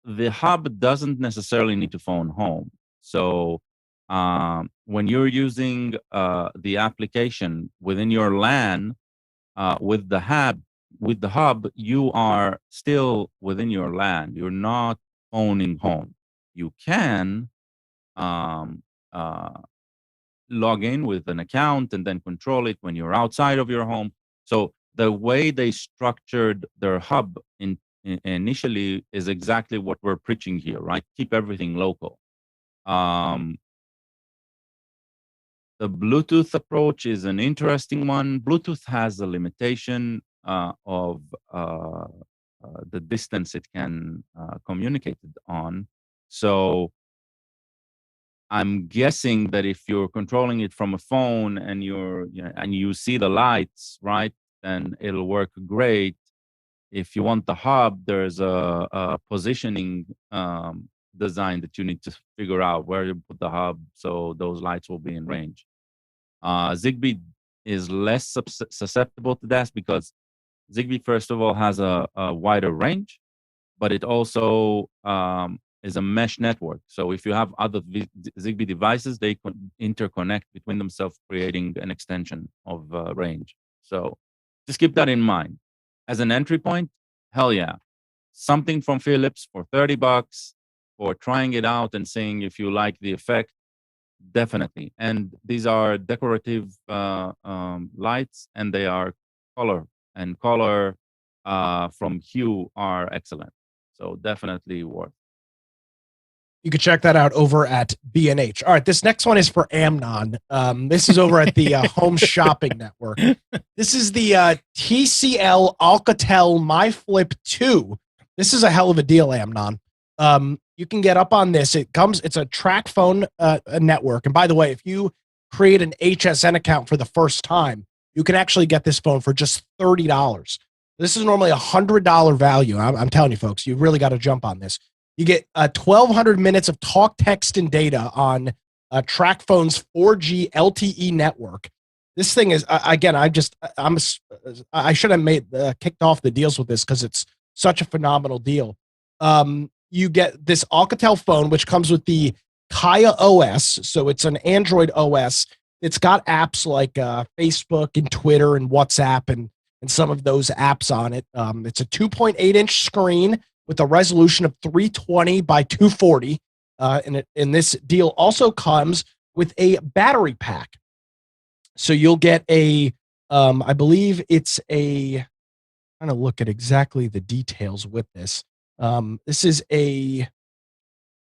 the hub doesn't necessarily need to phone home. So when you're using the application within your LAN with the hub, you are still within your LAN. You're not phoning home. You can log in with an account and then control it when you're outside of your home. So the way they structured their hub initially is exactly what we're preaching here, right? Keep everything local. The Bluetooth approach is an interesting one. Bluetooth has a limitation of the distance it can communicate on. So I'm guessing that if you're controlling it from a phone and you see the lights, right, then it'll work great. If you want the hub, there's a positioning design that you need to figure out where you put the hub so those lights will be in range. Zigbee is less susceptible to that because Zigbee, first of all, has a wider range, but it also is a mesh network. So if you have other Zigbee devices, they interconnect between themselves, creating an extension of range. So just keep that in mind. As an entry point, hell yeah. Something from Philips for $30 for trying it out and seeing if you like the effect, definitely. And these are decorative lights, and they are color, and color from hue are excellent. So definitely worth. You can check that out over at B&H. All right, this next one is for Amnon. This is over at the Home Shopping Network. This is the TCL Alcatel MyFlip 2. This is a hell of a deal, Amnon. You can get up on this. It's a track phone network. And by the way, if you create an HSN account for the first time, you can actually get this phone for just $30. This is normally a $100 value. I'm telling you, folks, you really got to jump on this. You get 1,200 minutes of talk, text, and data on TracFone's 4G LTE network. This thing is, again, I should have kicked off the deals with this because it's such a phenomenal deal. You get this Alcatel phone, which comes with the Kaya OS. So it's an Android OS. It's got apps like Facebook and Twitter and WhatsApp and some of those apps on it. It's a 2.8-inch screen with a resolution of 320 by 240. And this deal also comes with a battery pack. So you'll get I believe it's I'm trying to look at exactly the details with this. This is a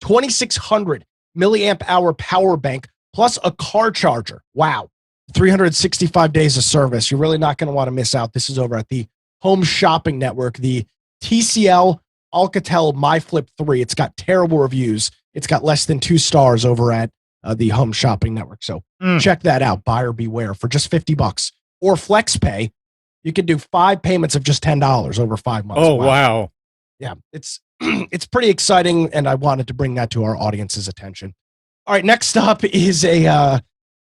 2,600 milliamp hour power bank plus a car charger. Wow. 365 days of service. You're really not going to want to miss out. This is over at the Home Shopping Network, the TCL Alcatel MyFlip 3. It's got terrible reviews. It's got less than 2 stars over at the Home Shopping Network. So check that out. Buyer beware for just $50 or FlexPay. You can do 5 payments of just $10 over 5 months. Oh, wow. Yeah, it's pretty exciting, and I wanted to bring that to our audience's attention. All right, next up is a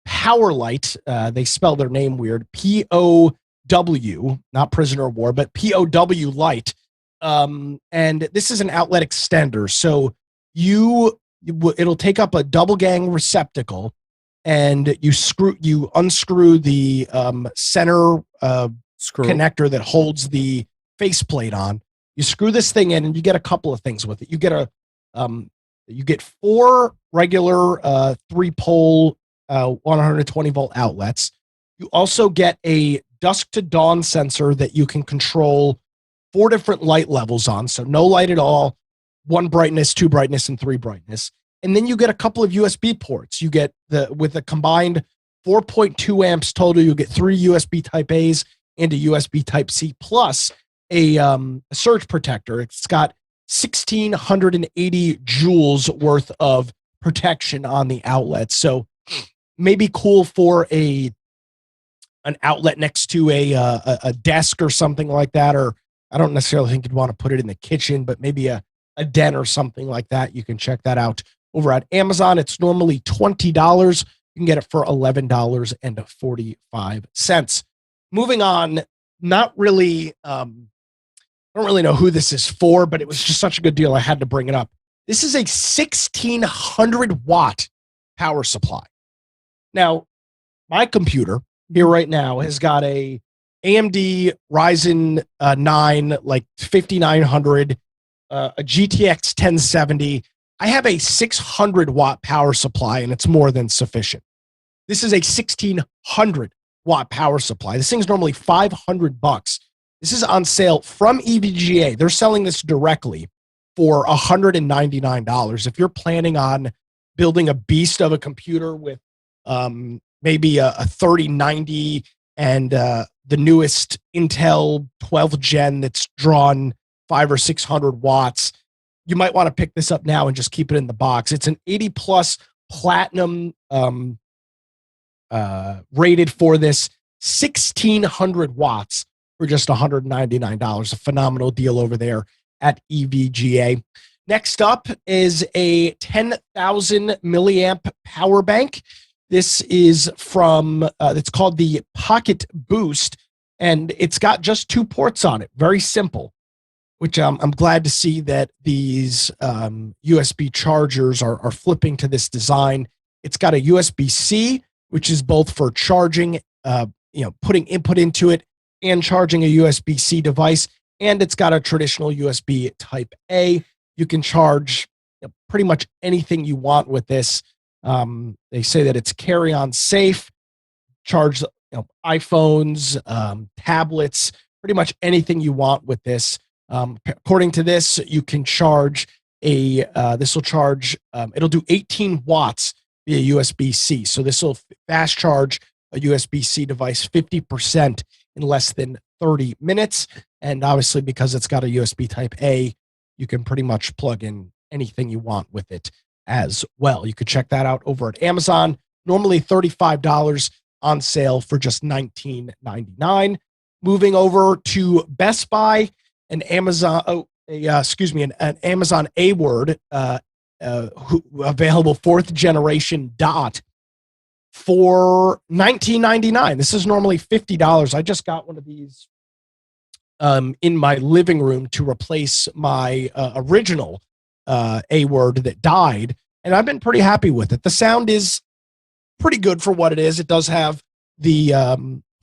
Power Light. They spell their name weird. POW, not prisoner of war, but POW Light. And this is an outlet extender. So it'll take up a double gang receptacle, and you unscrew the center connector that holds the faceplate on. You screw this thing in, and you get a couple of things with it. You get 4 regular 3-pole 120 volt outlets. You also get a dusk to dawn sensor that you can control 4 different light levels on. So no light at all, 1 brightness, 2 brightness, and 3 brightness. And then you get a couple of USB ports. You get with a combined 4.2 amps total, you get 3 USB Type A's and a USB Type C plus a surge protector. It's got 1,680 joules worth of protection on the outlet. So maybe cool for an outlet next to a desk or something like that. Or I don't necessarily think you'd want to put it in the kitchen, but maybe a den or something like that. You can check that out over at Amazon. It's normally $20. You can get it for $11.45. Moving on, not really, I don't really know who this is for, but it was just such a good deal. I had to bring it up. This is a 1,600 watt power supply. Now, my computer here right now has got a AMD Ryzen 9, like 5900, a GTX 1070. I have a 600 watt power supply, and it's more than sufficient. This is a 1,600 watt power supply. This thing's normally $500. This is on sale from EVGA. They're selling this directly for $199. If you're planning on building a beast of a computer with maybe a 3090 and the newest Intel 12th gen that's drawn 500 or 600 watts, you might want to pick this up now and just keep it in the box. It's an 80 plus platinum rated for this, 1,600 watts for just $199. A phenomenal deal over there at EVGA. Next up is a 10,000 milliamp power bank. This is from, it's called the Pocket Boost, and it's got just 2 ports on it. Very simple. which I'm glad to see that these USB chargers are flipping to this design. It's got a USB-C, which is both for charging, putting input into it and charging a USB-C device. And it's got a traditional USB Type A. You can charge pretty much anything you want with this. They say that it's carry-on safe, charge iPhones, tablets, pretty much anything you want with this. According to this, you can charge this will charge, it'll do 18 watts via USB-C. So this will fast charge a USB-C device 50% in less than 30 minutes. And obviously, because it's got a USB Type A, you can pretty much plug in anything you want with it as well. You could check that out over at Amazon. Normally $35, on sale for just $19.99. Moving over to Best Buy, an Amazon, an Amazon A-Word, available 4th generation dot for $19.99. This is normally $50. I just got one of these in my living room to replace my original A-Word that died, and I've been pretty happy with it. The sound is pretty good for what it is. It does have the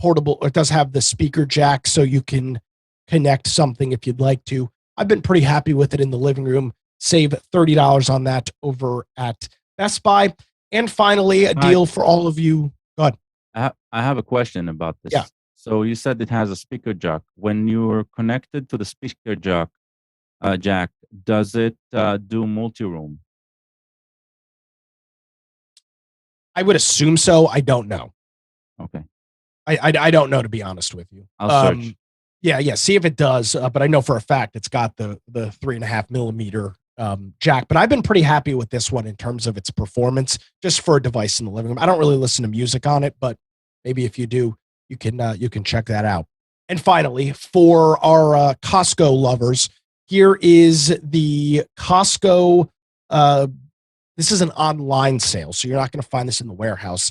it does have the speaker jack, so you can connect something if you'd like to. I've been pretty happy with it in the living room. Save $30 on that over at Best Buy. And finally, a deal for all of you. Go ahead. I have a question about this. Yeah. So you said it has a speaker jack. When you're connected to the speaker jack, does it do multi-room? I would assume so. I don't know. Okay. I don't know, to be honest with you. I'll search. Yeah. See if it does. But I know for a fact it's got the 3.5 millimeter jack. But I've been pretty happy with this one in terms of its performance, just for a device in the living room. I don't really listen to music on it, but maybe if you do, you can check that out. And finally, for our Costco lovers, here is the Costco. This is an online sale, so you're not going to find this in the warehouse.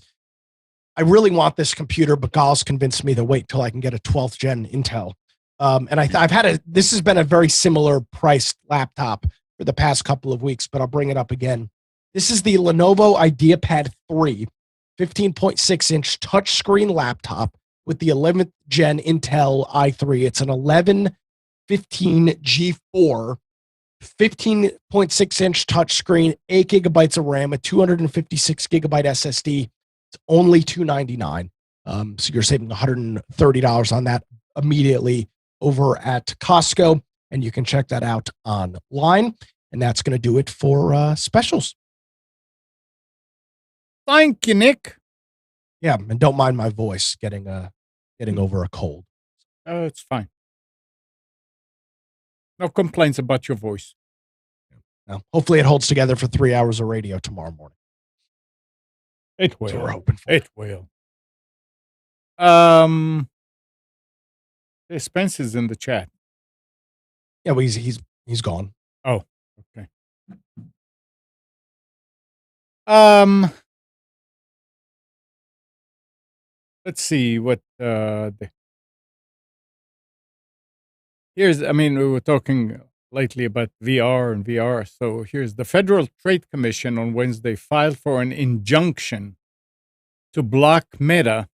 I really want this computer, but Gal's convinced me to wait till I can get a 12th gen Intel. And I've had this has been a very similar priced laptop for the past couple of weeks, but I'll bring it up again. This is the Lenovo IdeaPad 3, 15.6-inch touchscreen laptop with the 11th gen Intel i3. It's an 1115G4, 15.6-inch touchscreen, 8 gigabytes of RAM, a 256 gigabyte SSD. It's only $299. So you're saving $130 on that immediately over at Costco, and you can check that out online. And that's going to do it for specials. Thank you, Nick. Yeah, and don't mind my voice getting over a cold. It's fine. No complaints about your voice. Now, hopefully it holds together for 3 hours of radio tomorrow morning. It will. That's what we're hoping for. It will. Spence is in the chat. Yeah, well, he's gone. Oh, okay. Let's see what here's. I mean, we were talking lately about VR and VR. So here's the Federal Trade Commission on Wednesday filed for an injunction to block Meta,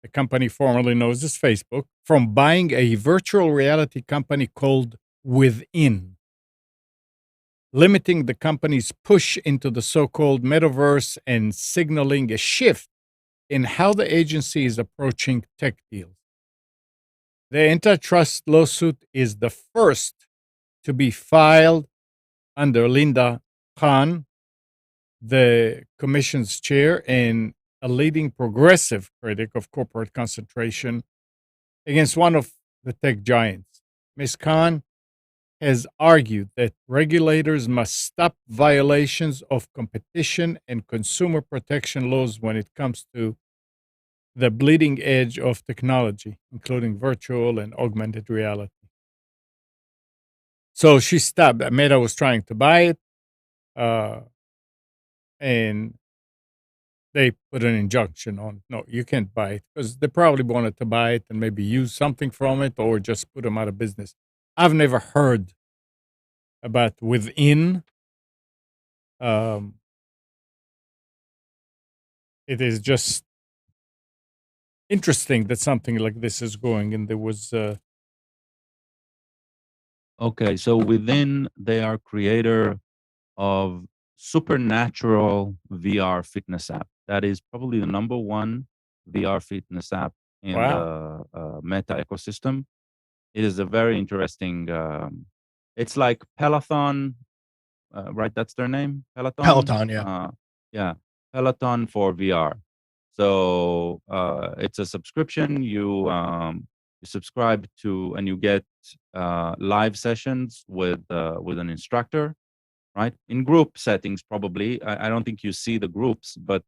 the company formerly known as Facebook, from buying a virtual reality company called Within, limiting the company's push into the so-called metaverse and signaling a shift in how the agency is approaching tech deals. The antitrust lawsuit is the first to be filed under Linda Khan, the commission's chair and a leading progressive critic of corporate concentration, against one of the tech giants. Ms. Khan has argued that regulators must stop violations of competition and consumer protection laws when it comes to the bleeding edge of technology, including virtual and augmented reality. So she stopped. Meta was trying to buy it, and they put an injunction on, no, you can't buy it, because they probably wanted to buy it and maybe use something from it or just put them out of business. I've never heard about within. It is just interesting that something like this is going, and there was Okay, so within they are creator of supernatural VR fitness app. That is probably the number one VR fitness app in wow. the Meta ecosystem. It is a very interesting. It's like Peloton, right? That's their name, Peloton. Peloton, yeah. Yeah, Peloton for VR. So it's a subscription. You subscribe to, and you get live sessions with an instructor, right? In group settings, probably. I don't think you see the groups, but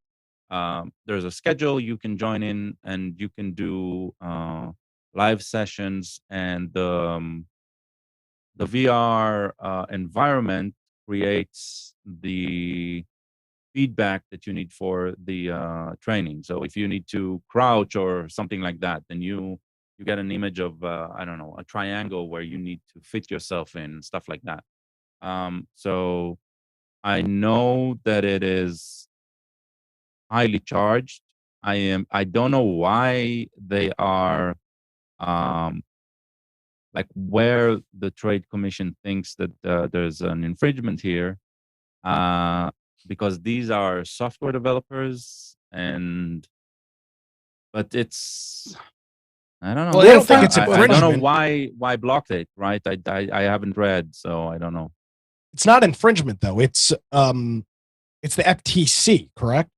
there's a schedule you can join in, and you can do live sessions, and the VR environment creates the feedback that you need for the training. So if you need to crouch or something like that, then you get an image of I don't know, a triangle where you need to fit yourself in, stuff like that. So I know that it is highly charged. I don't know why they are um, like, where the trade commission thinks that there's an infringement here, because these are software developers, but it's, I don't know. Well, I don't think it's I don't know infringement. why blocked it, right? I haven't read, so I don't know. It's not infringement though. It's the FTC, correct?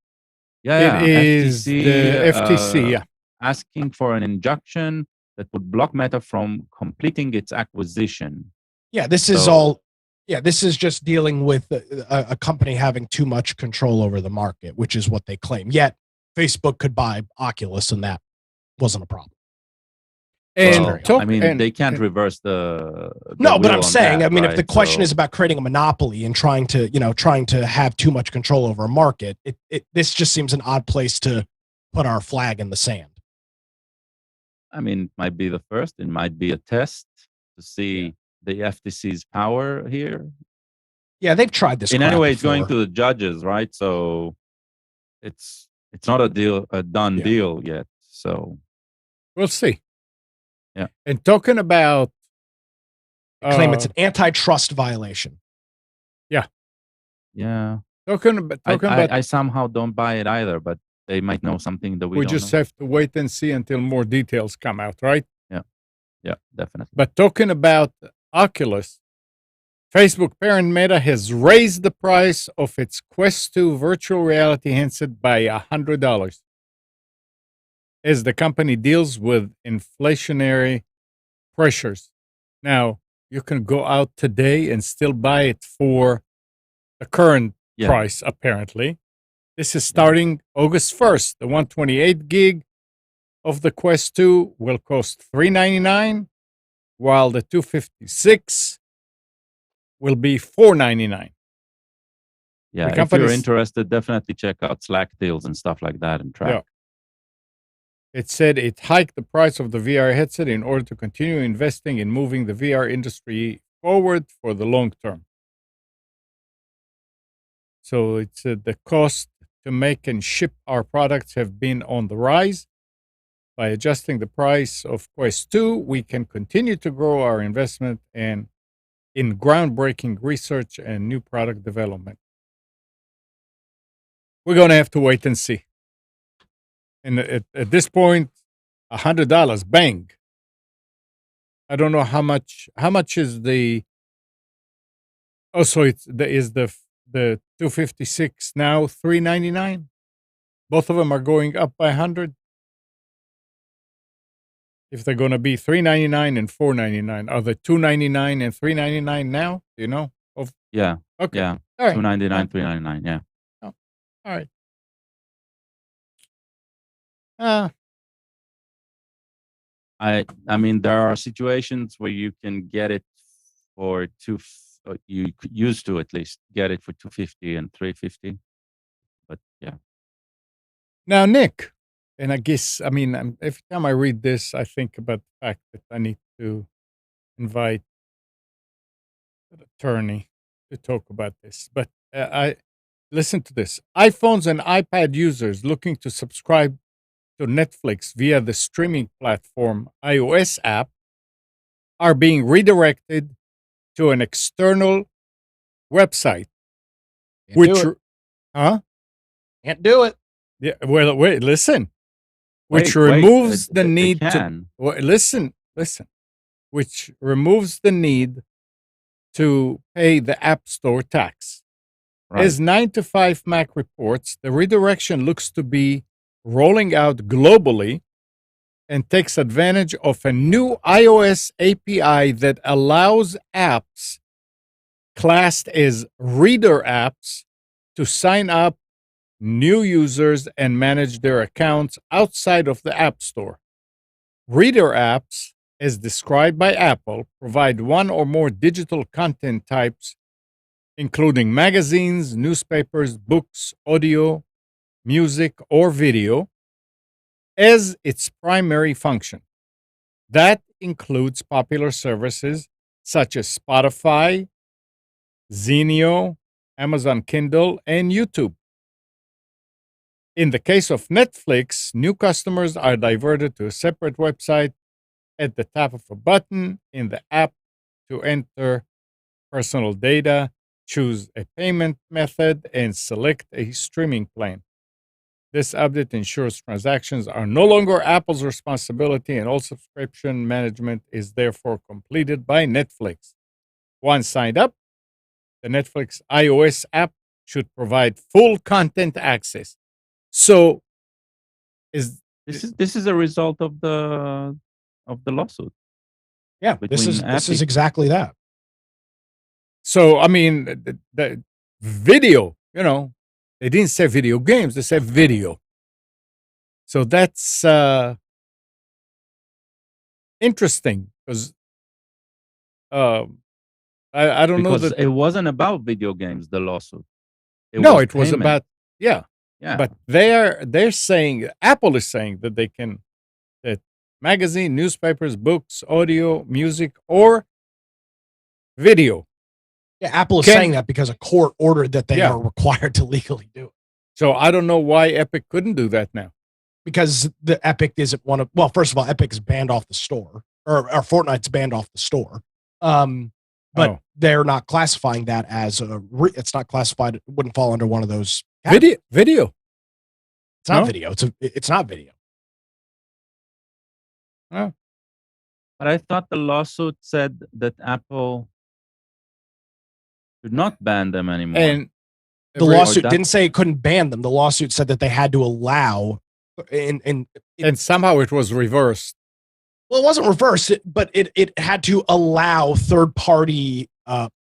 Yeah, It is the FTC, yeah. Asking for an injunction that would block Meta from completing its acquisition. Yeah, this is all. Yeah, this is just dealing with a company having too much control over the market, which is what they claim. Yet Facebook could buy Oculus, and that wasn't a problem. And Well, they can't reverse the no, but will I'm on saying, that, I mean, if right? the question is about creating a monopoly and trying to have too much control over a market, this just seems an odd place to put our flag in the sand. I mean, it might be the first. It might be a test to see the FTC's power here. Yeah, they've tried this. In crap any way, it's before. going to the judges, right? So it's not a done deal yet. So we'll see. Yeah. And talking about, claim it's an antitrust violation. Yeah. Yeah. Talking about, I somehow don't buy it either, but they might know something that we don't just know. have to wait and see until more details come out, right? Yeah, definitely. But talking about Oculus, Facebook parent Meta has raised the price of its Quest 2 virtual reality headset by $100 as the company deals with inflationary pressures. Now, you can go out today and still buy it for the current price, apparently. This is starting August 1st. The 128 gig of the Quest 2 will cost $399, while the 256 will be $499. Yeah, if you're interested, definitely check out Slack deals and stuff like that and track. Yeah. It said it hiked the price of the VR headset in order to continue investing in moving the VR industry forward for the long term. So it said the cost to make and ship our products have been on the rise. By adjusting the price of Quest 2, we can continue to grow our investment in groundbreaking research and new product development. We're going to have to wait and see. And at this point, $100, bang. I don't know how much is the. Oh, so is the 256 now $399? Both of them are going up by 100. If they're going to be $399 and $499, are they $299 and $399 now? Do you know? Yeah. Okay. Yeah. All right. $299, $399. Yeah. Oh, all right. I mean, there are situations where you can get it for you used to at least get it for $250 and $350. But yeah. Now, Nick, and I guess, I mean, every time I read this, I think about the fact that I need to invite attorney to talk about this, but I listen to this. iPhones and iPad users looking to subscribe to Netflix via the streaming platform iOS app are being redirected to an external website, Can't which, do it. huh? Can't do it. Yeah. Well, wait. Listen, which Wait, removes the they need to. can. Well, listen. Which removes the need to pay the App Store tax. Right. As 9 to 5 Mac reports, the redirection looks to be rolling out globally and takes advantage of a new iOS API that allows apps classed as reader apps to sign up new users and manage their accounts outside of the App Store. Reader apps, as described by Apple, provide one or more digital content types, including magazines, newspapers, books, audio, music, or video, as its primary function. That includes popular services such as Spotify, Zenio, Amazon Kindle, and YouTube. In the case of Netflix, new customers are diverted to a separate website at the tap of a button in the app to enter personal data, choose a payment method, and select a streaming plan. This update ensures transactions are no longer Apple's responsibility, and all subscription management is therefore completed by Netflix. Once signed up, the Netflix iOS app should provide full content access. So, This is a result of the lawsuit. Yeah, this is Epic. exactly that. So I mean, the video, they didn't say video games; they said video. So that's interesting because I don't know Because that. it wasn't about video games. The lawsuit. It was payment. about Yeah. But they're saying, Apple is saying that they can, that magazine, newspapers, books, audio, music, or video. Yeah, Apple is saying that because a court ordered that they are required to legally do it. So I don't know why Epic couldn't do that now. Because the Epic isn't one of, well, first of all, Epic is banned off the store, or Fortnite's banned off the store. But they're not classifying that as it's not classified. It wouldn't fall under one of those. Video. It's not video. It's not video. Oh. But I thought the lawsuit said that Apple should not ban them anymore. And the lawsuit didn't say it couldn't ban them. The lawsuit said that they had to allow, and somehow it was reversed. Well, it wasn't reversed, but it had to allow third party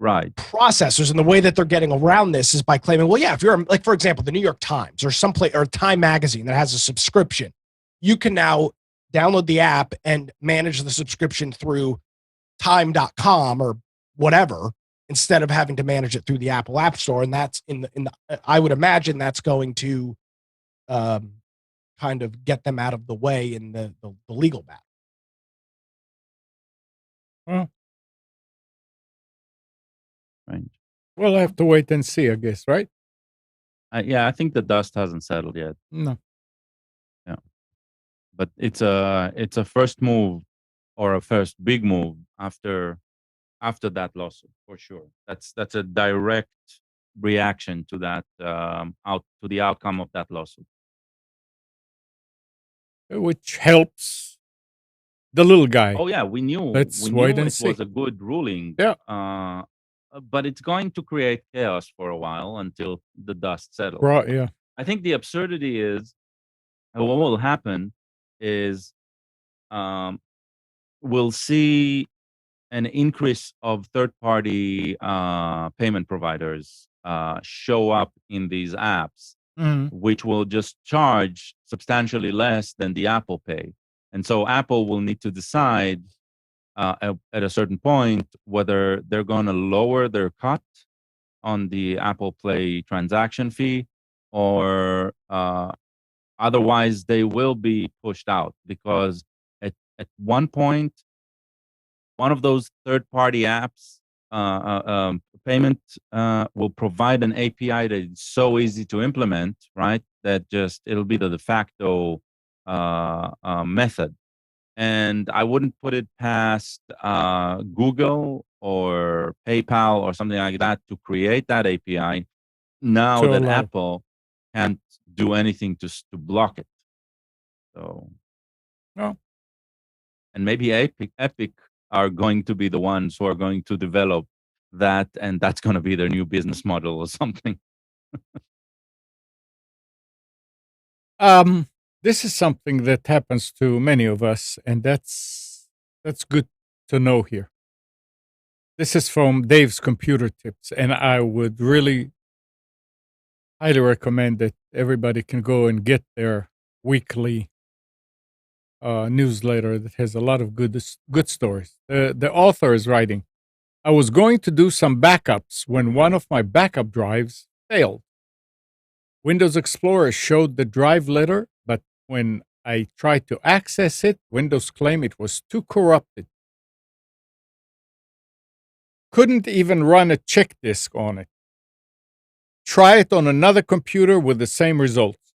processors, and the way that they're getting around this is by claiming, well, yeah, if you're like, for example, the New York Times or or Time Magazine that has a subscription, you can now download the app and manage the subscription through time.com or whatever, instead of having to manage it through the Apple App Store. And that's in the I would imagine that's going to kind of get them out of the way in the legal battle. Well, right. We'll have to wait and see, I guess, right? Yeah, I think the dust hasn't settled yet. No. Yeah, but it's a first move, or a first big move after that lawsuit, for sure. That's a direct reaction to that to the outcome of that lawsuit, which helps the little guy. Oh yeah, we knew. Let's we knew wait and it see. was a good ruling. Yeah. But it's going to create chaos for a while until the dust settles. Right. Yeah. I think the absurdity is, what will happen is, we'll see an increase of third-party payment providers show up in these apps, which will just charge substantially less than the Apple Pay. And so Apple will need to decide at a certain point whether they're going to lower their cut on the Apple Play transaction fee, or otherwise they will be pushed out, because at one point, one of those third-party apps payment will provide an API that is so easy to implement, right? That just it'll be the de facto method. And I wouldn't put it past Google or PayPal or something like that to create that API. Now To that allow. Apple can't do anything to block it. So, Oh. and maybe Epic are going to be the ones who are going to develop that, and that's going to be their new business model or something. This is something that happens to many of us, and that's good to know here. This is from Dave's Computer Tips, and I would really highly recommend that everybody can go and get their weekly newsletter that has a lot of good stories. The author is writing, I was going to do some backups when one of my backup drives failed. Windows Explorer showed the drive letter, but when I tried to access it, Windows claimed it was too corrupted. Couldn't even run a check disk on it. Try it on another computer with the same results.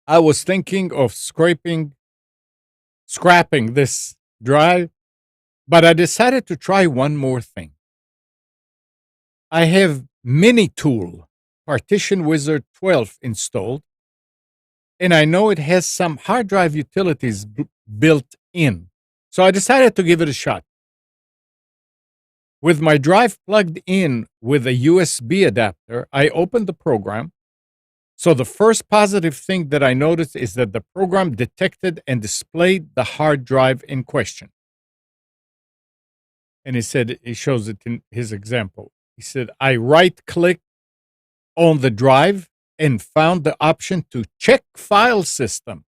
I was thinking of scrapping this drive, but I decided to try one more thing. I have Minitool Partition Wizard 12 installed, and I know it has some hard drive utilities built in, so I decided to give it a shot. With my drive plugged in with a USB adapter, I opened the program. So the first positive thing that I noticed is that the program detected and displayed the hard drive in question. And he shows it in his example. He said, I right-clicked on the drive and found the option to check file system.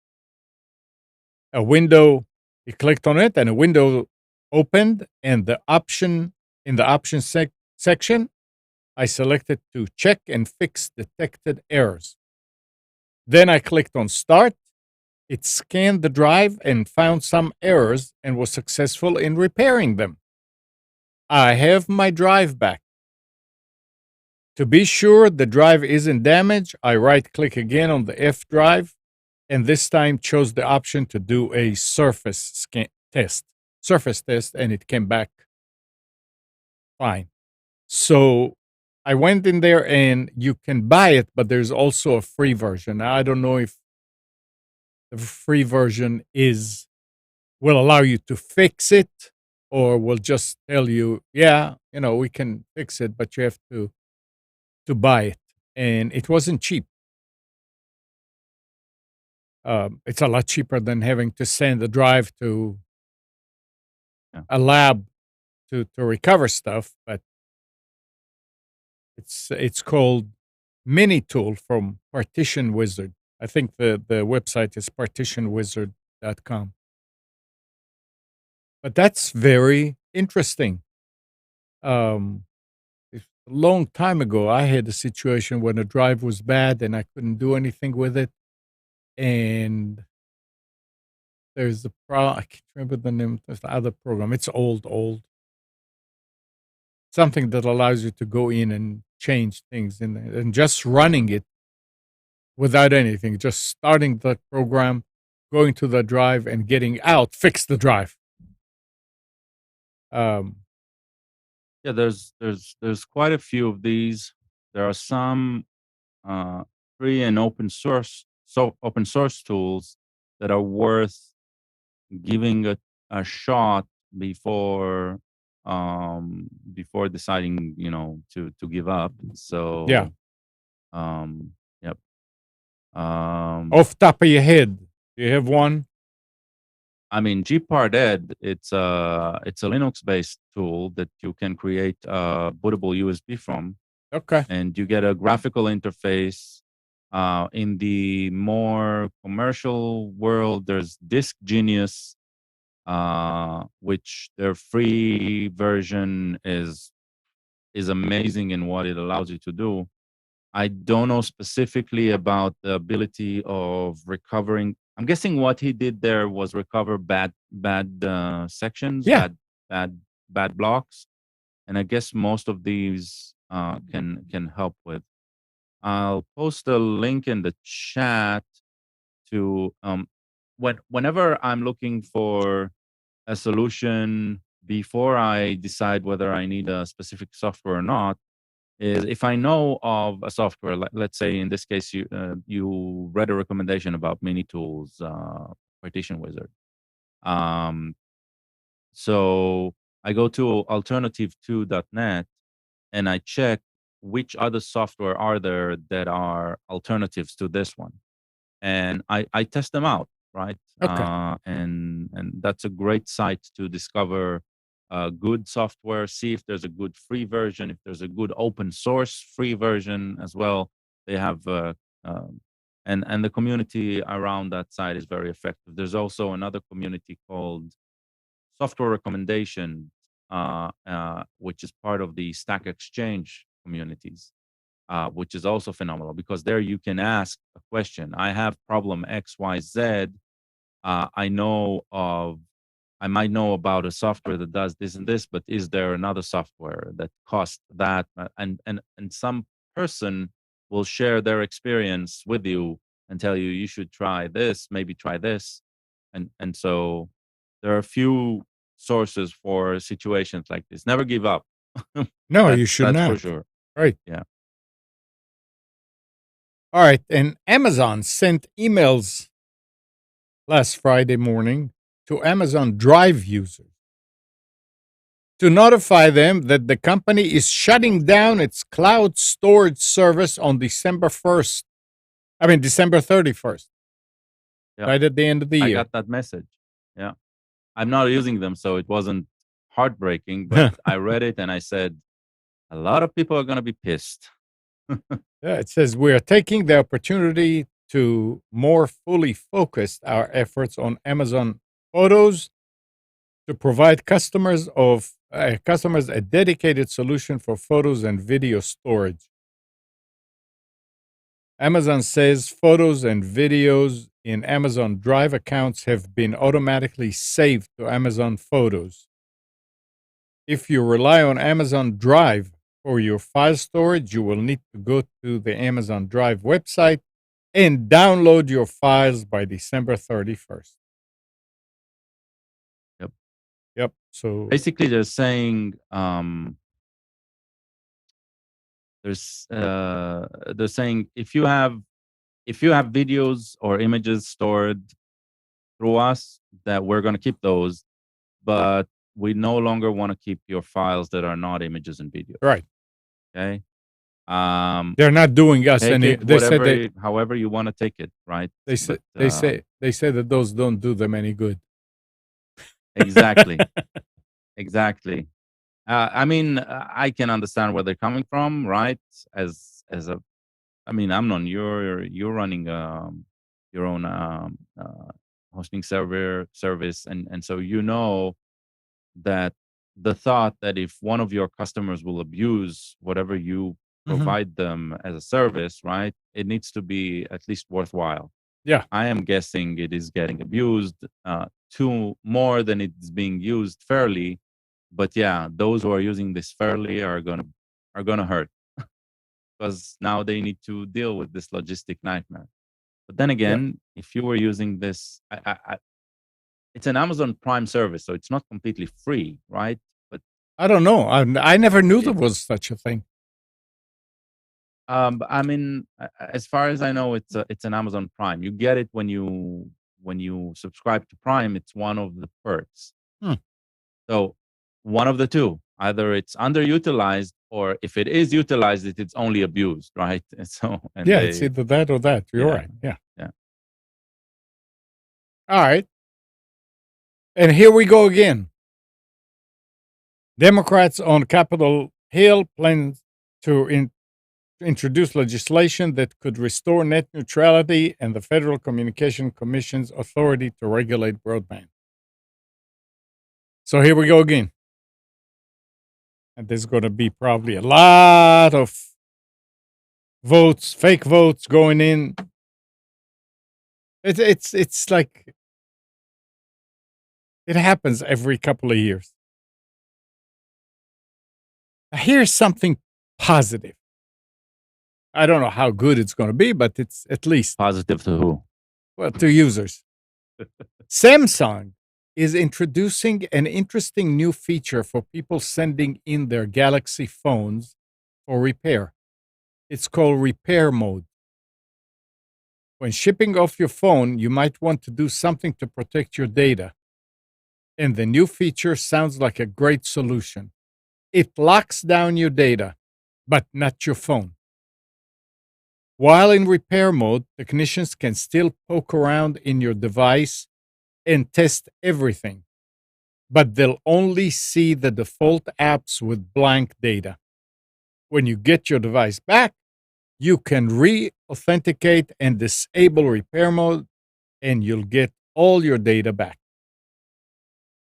He clicked on it and a window opened, and in the options section, I selected to check and fix detected errors. Then I clicked on Start. It scanned the drive and found some errors and was successful in repairing them. I have my drive back. To be sure the drive isn't damaged, I right-click again on the F drive, and this time chose the option to do a surface test, and it came back fine. So I went in there, and you can buy it, but there's also a free version. Now, I don't know if the free version will allow you to fix it, or will just tell you, we can fix it, but you have to buy it. And it wasn't cheap. It's a lot cheaper than having to send the drive to a lab to recover stuff, but it's called Minitool from Partition Wizard. I think the website is partitionwizard.com. But that's very interesting. A long time ago, I had a situation when a drive was bad and I couldn't do anything with it. And there's I can't remember the name of the other program. It's old. Something that allows you to go in and change things in it, and just running it without anything, just starting the program, going to the drive and getting out, fix the drive. There's quite a few of these. There are some free and open source tools that are worth giving a shot before deciding to give up. So yeah. Yep. Off top of your head, do you have one? I mean, Gparded, it's a Linux-based tool that you can create a bootable USB from. Okay. And you get a graphical interface. In the more commercial world, there's Disk Genius, which their free version is amazing in what it allows you to do. I don't know specifically about the ability of recovering. I'm guessing what he did there was recover bad sections, Yeah. bad blocks. and I guess most of these can help with. I'll post a link in the chat to whenever I'm looking for a solution before I decide whether I need a specific software or not, is if I know of a software, let's say in this case you read a recommendation about Minitool's partition wizard. So I go to alternative2.net and I check which other software are there that are alternatives to this one, and I test them out, right? Okay. And that's a great site to discover good software. See if there's a good free version, if there's a good open source free version as well. They have and the community around that site is very effective. There's also another community called Software Recommendation, which is part of the Stack Exchange communities, which is also phenomenal because there you can ask a question. I have problem X, Y, Z. I might know about a software that does this and this, but is there another software that costs that? And some person will share their experience with you and tell you you should try this, maybe try this, and so there are a few sources for situations like this. Never give up. No, you should that's not. for sure. Right. Yeah. All right. And Amazon sent emails last Friday morning to Amazon Drive users to notify them that the company is shutting down its cloud storage service on December 31st, Yeah. right at the end of the I year. got that message. Yeah. I'm not using them, so it wasn't heartbreaking, but I read it and I said, a lot of people are going to be pissed. Yeah, it says we are taking the opportunity to more fully focus our efforts on Amazon Photos to provide customers a dedicated solution for photos and video storage. Amazon says photos and videos in Amazon Drive accounts have been automatically saved to Amazon Photos. If you rely on Amazon Drive for your file storage, you will need to go to the Amazon Drive website and download your files by December 31st. Yep. Yep. So Basically, they're saying if you have videos or images stored through us, that we're going to keep those, but we no longer want to keep your files that are not images and videos. right. Okay. They're not doing us Take any. it They said whatever, however you want to take it, right? they said But, they say that those don't do them any good. exactly, exactly. I mean, I can understand where they're coming from, right? I mean, Amnon, you're running your own hosting service, and so you know that the thought that if one of your customers will abuse whatever you provide them as a service, right, it needs to be at least worthwhile. Yeah. I am guessing it is getting abused to more than it's being used fairly. But yeah, those who are using this fairly are gonna hurt because now they need to deal with this logistic nightmare. But then again, if you were using this, it's an Amazon Prime service, so it's not completely free, right? But I don't know. I never knew there was such a thing. I mean, as far as I know, it's an Amazon Prime. You get it when you subscribe to Prime. It's one of the perks. So one of the two: either it's underutilized, or if it is utilized, it's only abused, right? And so it's either that or that. You're right. Yeah. All right. And here we go again. Democrats on Capitol Hill plan to introduce legislation that could restore net neutrality and the Federal Communication Commission's authority to regulate broadband. So here we go again. And there's going to be probably a lot of votes, fake votes going in. It's like it happens every couple of years. Here's something positive. I don't know how good it's going to be, but it's at least Positive to who? well, to users. Samsung is introducing an interesting new feature for people sending in their Galaxy phones for repair. It's called repair mode. When shipping off your phone, you might want to do something to protect your data. And the new feature sounds like a great solution. It locks down your data, but not your phone. While in repair mode, technicians can still poke around in your device and test everything, but they'll only see the default apps with blank data. When you get your device back, you can re-authenticate and disable repair mode, and you'll get all your data back.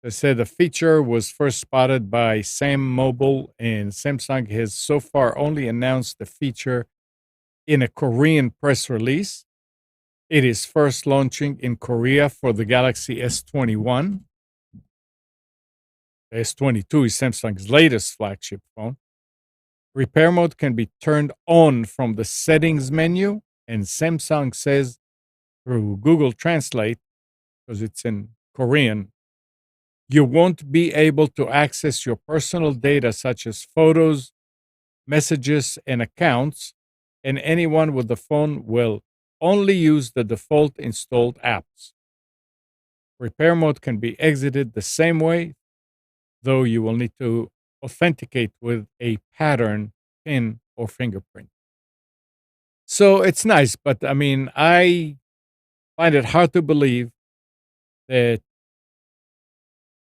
They said the feature was first spotted by Sam Mobile, and Samsung has so far only announced the feature in a Korean press release. It is first launching in Korea for the Galaxy S21. The S22 is Samsung's latest flagship phone. Repair mode can be turned on from the settings menu, and Samsung says through Google Translate, because it's in Korean, you won't be able to access your personal data such as photos, messages, and accounts, and anyone with the phone will only use the default installed apps. Repair mode can be exited the same way, though you will need to authenticate with a pattern, PIN, or fingerprint. So it's nice, but I mean, I find it hard to believe that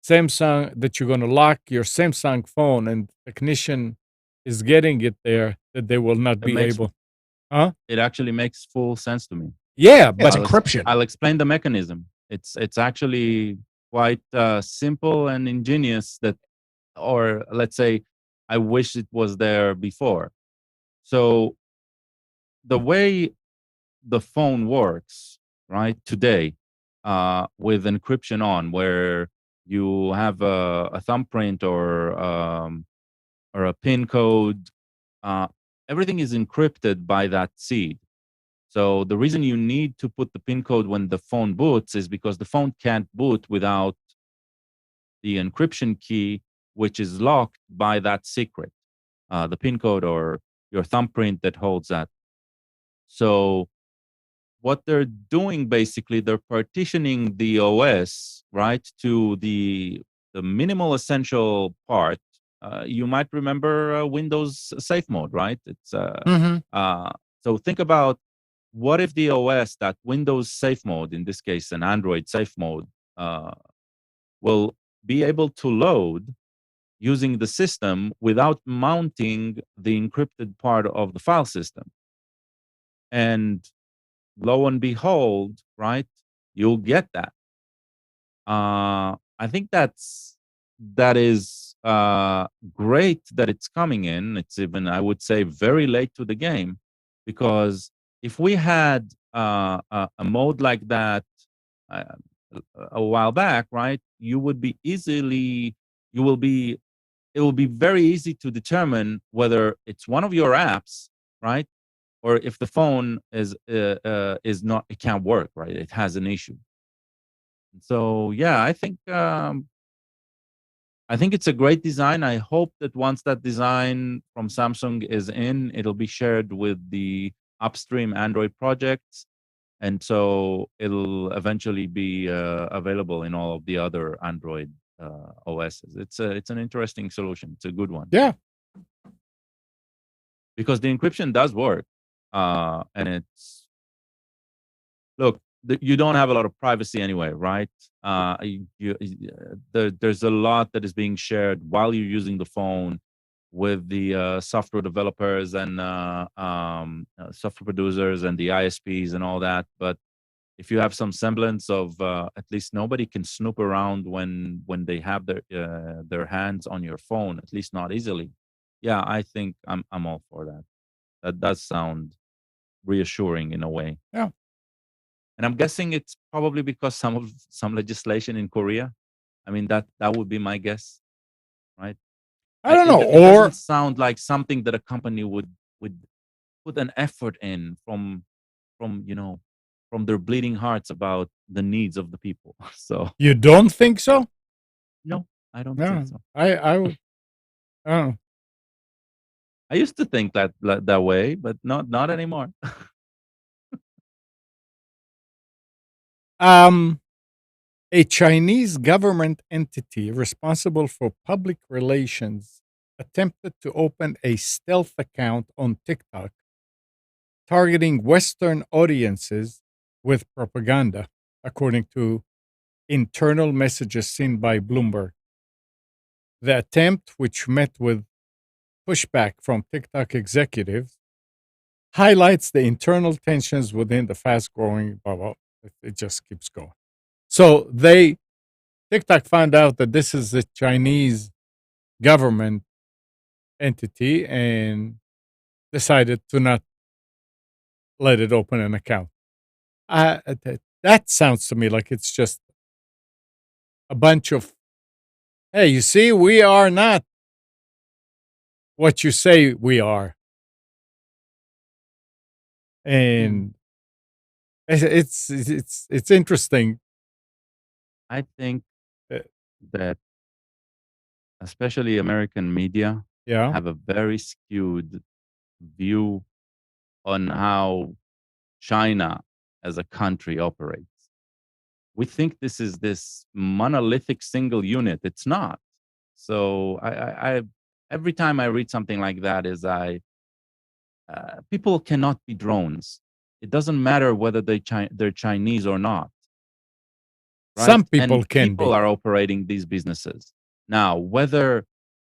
you're going to lock your Samsung phone and technician is getting it there, that they will not be able. Huh? It actually makes full sense to me. Yeah, But but encryption. I'll explain the mechanism. It's actually quite simple and ingenious. That, or let's say, I wish it was there before. So the way the phone works, right, today, with encryption on, where you have a thumbprint or a PIN code, uh, everything is encrypted by that seed. So the reason you need to put the PIN code when the phone boots is because the phone can't boot without the encryption key, which is locked by that secret, the PIN code or your thumbprint that holds that. So what they're doing, basically, they're partitioning the OS, right, to the minimal essential part. You might remember Windows safe mode, right? It's so think about, what if the OS, that Windows safe mode, in this case an Android safe mode, will be able to load using the system without mounting the encrypted part of the file system. And lo and behold, right, you'll get that. I think that is great that it's coming in. It's even, I would say, very late to the game, because if we had a mode like that uh, a while back, right, you would be easily, you will be, it will be very easy to determine whether it's one of your apps, right, or if the phone is not, it can't work, right, it has an issue. So yeah, I think it's a great design. I hope that once that design from Samsung is in, it'll be shared with the upstream Android projects, and so it'll eventually be available in all of the other Android OSs. It's an interesting solution. It's a good one. yeah, Because the encryption does work, and it's, look, you don't have a lot of privacy anyway, right? There's a lot that is being shared while you're using the phone with the software developers and software producers and the ISPs and all that. But if you have some semblance of, at least nobody can snoop around when they have their hands on your phone, at least not easily. Yeah, I think I'm all for that. That does sound reassuring in a way. yeah. And I'm guessing it's probably because some legislation in Korea. I mean, that would be my guess, right? I don't know. It Or doesn't sound like something that a company would put an effort in from from their bleeding hearts about the needs of the people. So you don't think so? no, I don't No, think so. I would. I don't know. I used to think that way, but not anymore. A Chinese government entity responsible for public relations attempted to open a stealth account on TikTok targeting Western audiences with propaganda, according to internal messages seen by Bloomberg. The attempt, which met with pushback from TikTok executives, highlights the internal tensions within the fast growing bubble. It just keeps going. So TikTok found out that this is a Chinese government entity and decided to not let it open an account. That sounds to me like it's just a bunch of, hey, you see, we are not what you say we are. And it's interesting. I think Uh, that especially American media Yeah. have a very skewed view on how China as a country operates. We think this is this monolithic single unit. It's not. So I every time I read something like that, people cannot be drones. It doesn't matter whether they're Chinese or not, right? Some people And can people be. are operating these businesses now. Whether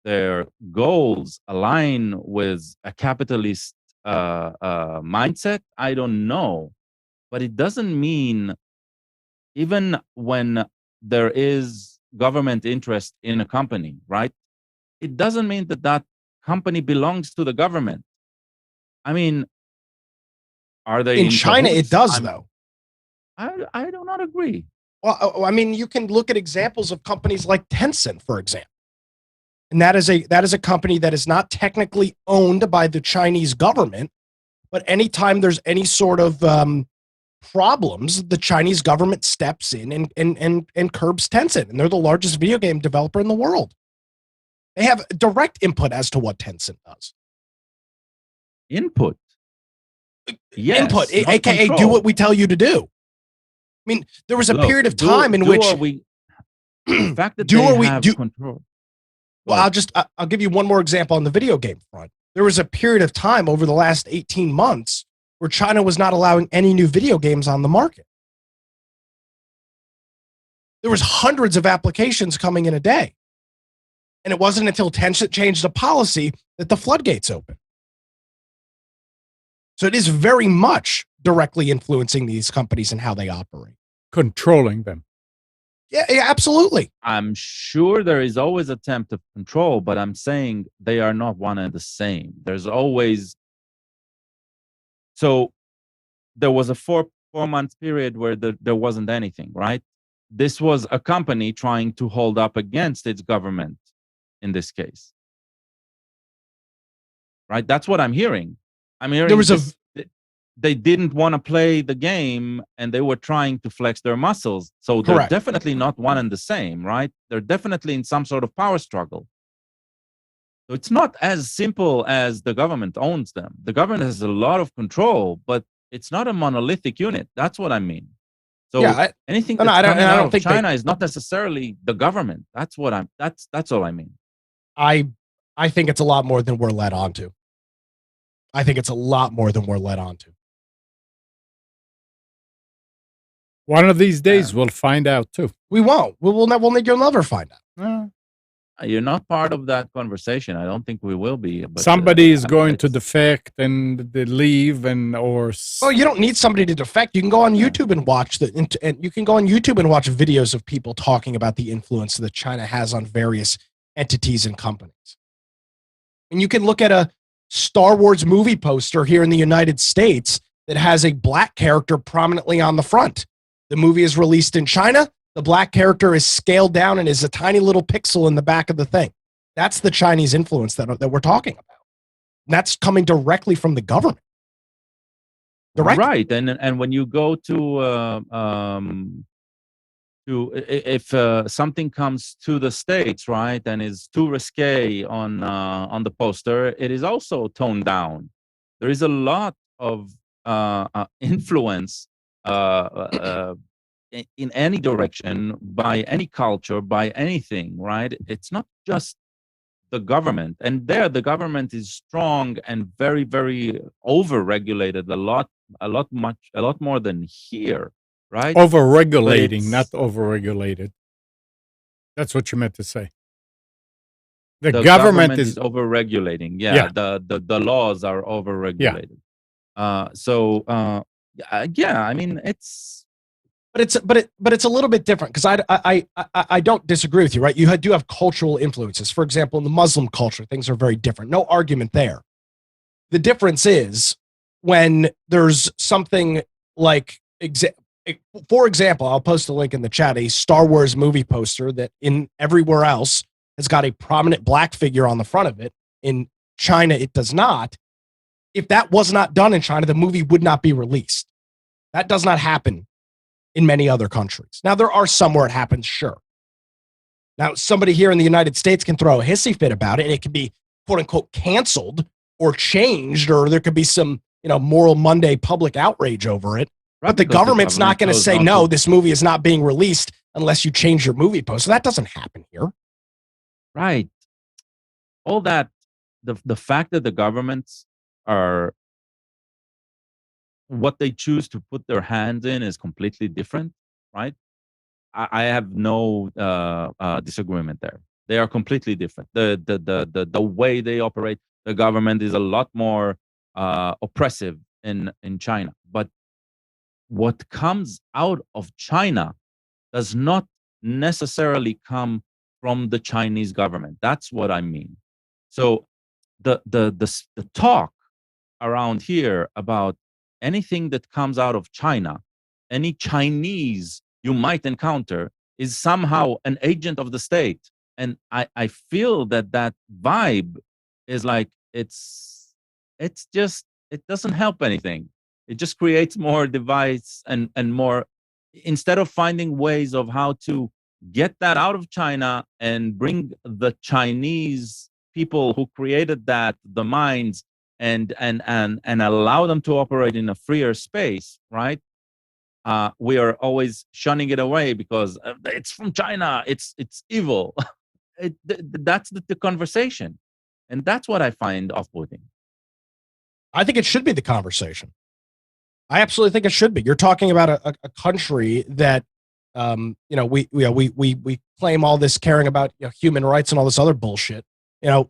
their goals align with a capitalist mindset, I don't know. But it doesn't mean, even when there is government interest in a company, right? It doesn't mean that that company belongs to the government. I mean, are they In China, it cahoots? does, though. I do not agree. Well, I mean, you can look at examples of companies like Tencent, for example. And that is a company that is not technically owned by the Chinese government, but anytime there's any sort of problems, the Chinese government steps in and curbs Tencent, and they're the largest video game developer in the world. They have direct input as to what Tencent does. Input. Yes, Input, not aka control. do what we tell you to do. I mean, there was a Look, period of time in which the fact that do they or we have do. control. Well, I'll give you one more example on the video game front. There was a period of time over the last 18 months where China was not allowing any new video games on the market. There was hundreds of applications coming in a day. And it wasn't until Tencent changed the policy that the floodgates opened. So it is very much directly influencing these companies and how they operate. Controlling them. Yeah, absolutely. I'm sure there is always attempt of control, but I'm saying they are not one and the same. There's always. So there was a 4-month period where there wasn't anything, right? This was a company trying to hold up against its government in this case. Right? That's what I'm hearing. I'm hearing There was they didn't want to play the game and they were trying to flex their muscles. So they're Correct. definitely not one and the same, right? They're definitely in some sort of power struggle. So it's not as simple as the government owns them. The government has a lot of control, but it's not a monolithic unit. That's what I mean. So anything that's coming out of China is not necessarily the government. That's what that's all I mean. I think it's a lot more than we're led on to. I think it's a lot more than we're led on to. One of these days, we'll find out too. We won't. You'll never find out. You're not part of that conversation. I don't think we will be. But, somebody is going to defect and they leave, or. Oh, you don't need somebody to defect. You can go on YouTube and watch and you can go on YouTube and watch videos of people talking about the influence that China has on various entities and companies. And you can look at a Star Wars movie poster here in the United States that has a black character prominently on the front. The movie is released in China. The black character is scaled down and is a tiny little pixel in the back of the thing. That's the Chinese influence that we're talking about. And that's coming directly from the government. Directly. Right, and when you go if something comes to the States, right, and is too risque on the poster, it is also toned down. There is a lot of influence in any direction by any culture, by anything, right? It's not just the government, and there the government is strong and very, very over-regulated, a lot more than here, right? Over-regulating, not over-regulated. That's what you meant to say. The government is over-regulating. Yeah, Yeah. The laws are over-regulated. Yeah, I mean, it's but it's a little bit different because I don't disagree with you, right? You do have cultural influences. For example, in the Muslim culture, things are very different. No argument there. The difference is when there's something like, for example, I'll post a link in the chat, a Star Wars movie poster that in everywhere else has got a prominent black figure on the front of it. In China, it does not. If that was not done in China, the movie would not be released. That does not happen in many other countries. Now, there are some where it happens, sure. Now, somebody here in the United States can throw a hissy fit about it, and it can be, quote unquote, canceled or changed, or there could be some, Moral Monday public outrage over it. right, But the because government's not going to chose say, not no, to. this movie is not being released unless you change your movie poster. That doesn't happen here. Right. All that, the fact that the governments are, what they choose to put their hands in is completely different, right? I have no disagreement there. They are completely different. The way they operate, the government is a lot more oppressive in China. But what comes out of China does not necessarily come from the Chinese government. That's what I mean. So the talk around here about anything that comes out of China, any Chinese you might encounter is somehow an agent of the state. And I feel that vibe is like, it's just, it doesn't help anything. It just creates more divides and more, instead of finding ways of how to get that out of China and bring the Chinese people who created that, the minds, and allow them to operate in a freer space, right? We are always shunning it away because it's from China, it's evil. That's the conversation, and that's what I find off-putting. I think it should be the conversation. I absolutely think it should be. You're talking about a country that, we claim all this caring about human rights and all this other bullshit. A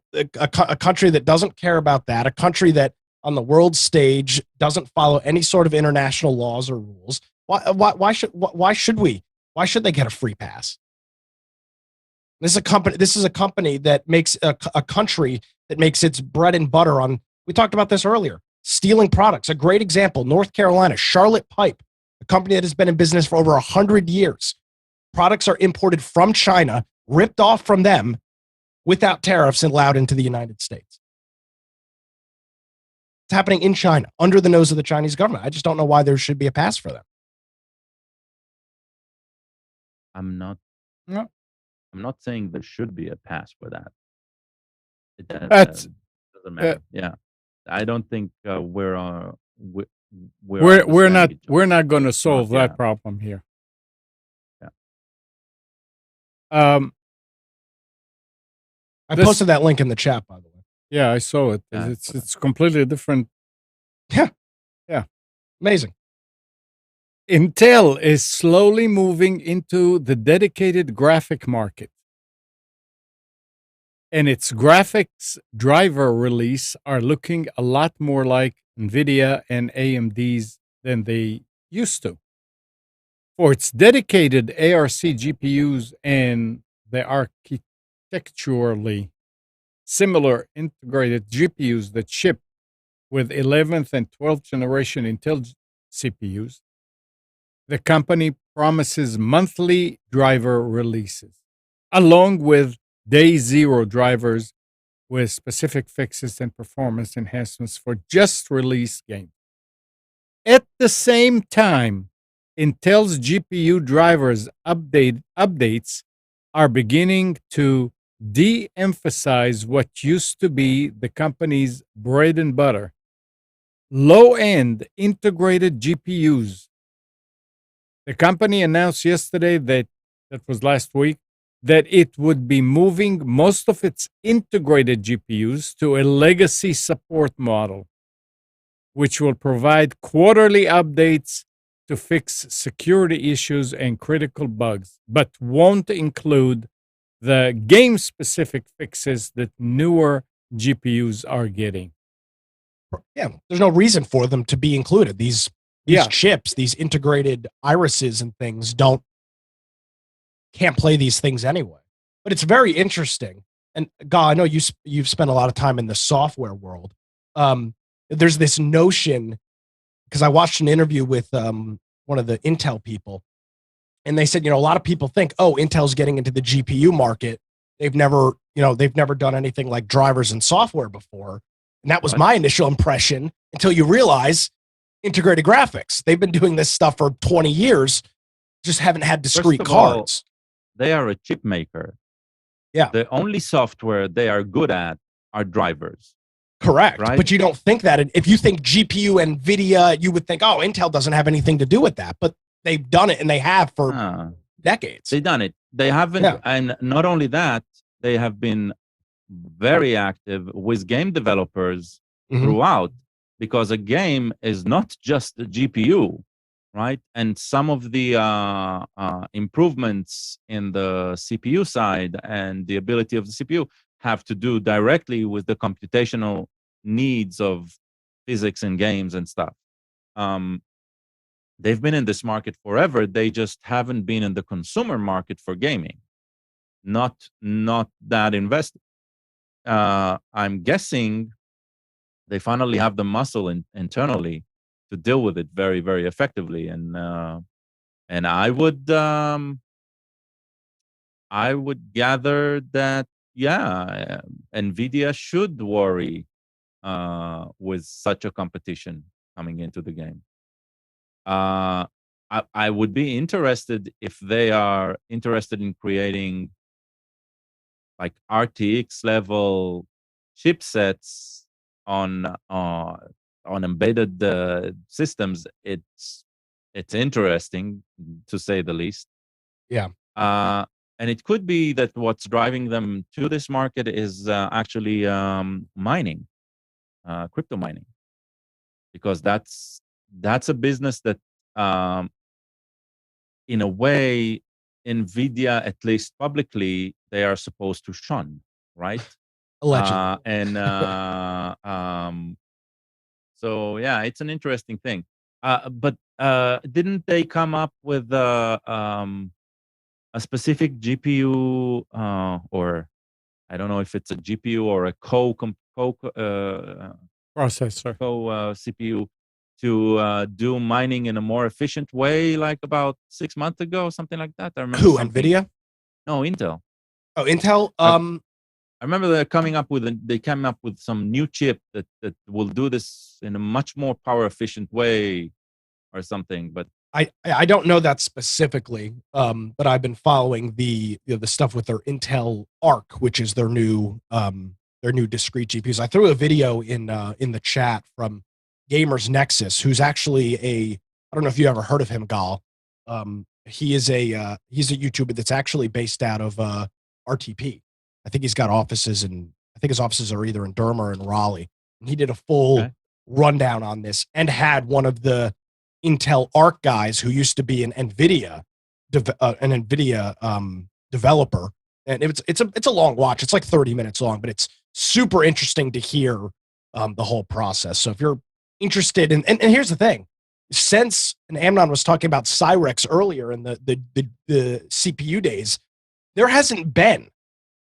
country that doesn't care about that, a country that on the world stage doesn't follow any sort of international laws or rules. Why should we? Why should they get a free pass? This is a company that makes a country that makes its bread and butter on. We talked about this earlier. Stealing products. A great example: North Carolina, Charlotte Pipe, a company that has been in business for over 100 years. Products are imported from China, ripped off from them, without tariffs, and allowed into the United States. It's happening in China, under the nose of the Chinese government. I just don't know why there should be a pass for them. I'm not saying there should be a pass for that. Doesn't matter. Yeah, I don't think we're not going to solve that problem here. Yeah. I posted that link in the chat, by the way. Yeah, I saw it. Yeah, It's completely different. Yeah. Amazing. Intel is slowly moving into the dedicated graphic market. And its graphics driver release are looking a lot more like NVIDIA and AMD's than they used to. For its dedicated ARC GPUs and the architecturally similar integrated GPUs that ship with 11th and 12th generation Intel CPUs, the company promises monthly driver releases, along with day zero drivers with specific fixes and performance enhancements for just released games. At the same time, Intel's GPU drivers updates are beginning to de-emphasize what used to be the company's bread and butter: low-end integrated GPUs. The company announced yesterday that was last week, that it would be moving most of its integrated GPUs to a legacy support model, which will provide quarterly updates to fix security issues and critical bugs, but won't include the game-specific fixes that newer GPUs are getting. Yeah, there's no reason for them to be included. These Yeah. chips, these integrated irises and things can't play these things anyway. But it's very interesting. And God, I know you've spent a lot of time in the software world. There's this notion, because I watched an interview with one of the Intel people, and they said, a lot of people think, oh, Intel's getting into the GPU market. They've never done anything like drivers and software before. And that was Right. my initial impression, until you realize integrated graphics. They've been doing this stuff for 20 years, just haven't had discrete First of all, cards. They are a chip maker. Yeah. The only software they are good at are drivers. Correct. Right. But you don't think that. If you think GPU and NVIDIA, you would think, oh, Intel doesn't have anything to do with that. But they've done it, and they have for decades. They've done it. They haven't. Yeah. And not only that, they have been very active with game developers Mhm. throughout, because a game is not just a GPU, right? And some of the improvements in the CPU side and the ability of the CPU have to do directly with the computational needs of physics in games and stuff. They've been in this market forever. They just haven't been in the consumer market for gaming. Not that invested. I'm guessing they finally have the muscle internally to deal with it very, very effectively. And I would gather that NVIDIA should worry with such a competition coming into the game. I would be interested if they are interested in creating like RTX level chipsets on embedded systems. It's interesting, to say the least. Yeah. And it could be that what's driving them to this market is actually mining, crypto mining, because that's a business that, in a way, NVIDIA, at least publicly, they are supposed to shun, right? Allegedly. So yeah, it's an interesting thing. But didn't they come up with a specific GPU, or I don't know if it's a GPU or a Processor. CPU to do mining in a more efficient way, like about 6 months ago, something like that. I remember. Who, NVIDIA? No, Intel. Oh, Intel. I remember they came up with some new chip that will do this in a much more power efficient way, or something. But I don't know that specifically, but I've been following the stuff with their Intel Arc, which is their new discrete GPUs. I threw a video in the chat from Gamers Nexus, who's actually I don't know if you ever heard of him, Gal. He's a YouTuber that's actually based out of RTP. I think he's got offices I think his offices are either in Durham or in Raleigh. And he did a full rundown on this, and had one of the Intel Arc guys who used to be an NVIDIA developer. And it's a long watch. It's like 30 minutes long, but it's super interesting to hear the whole process. So if you're interested in, and here's the thing, since, and Amnon was talking about Cyrex earlier in the CPU days, there hasn't been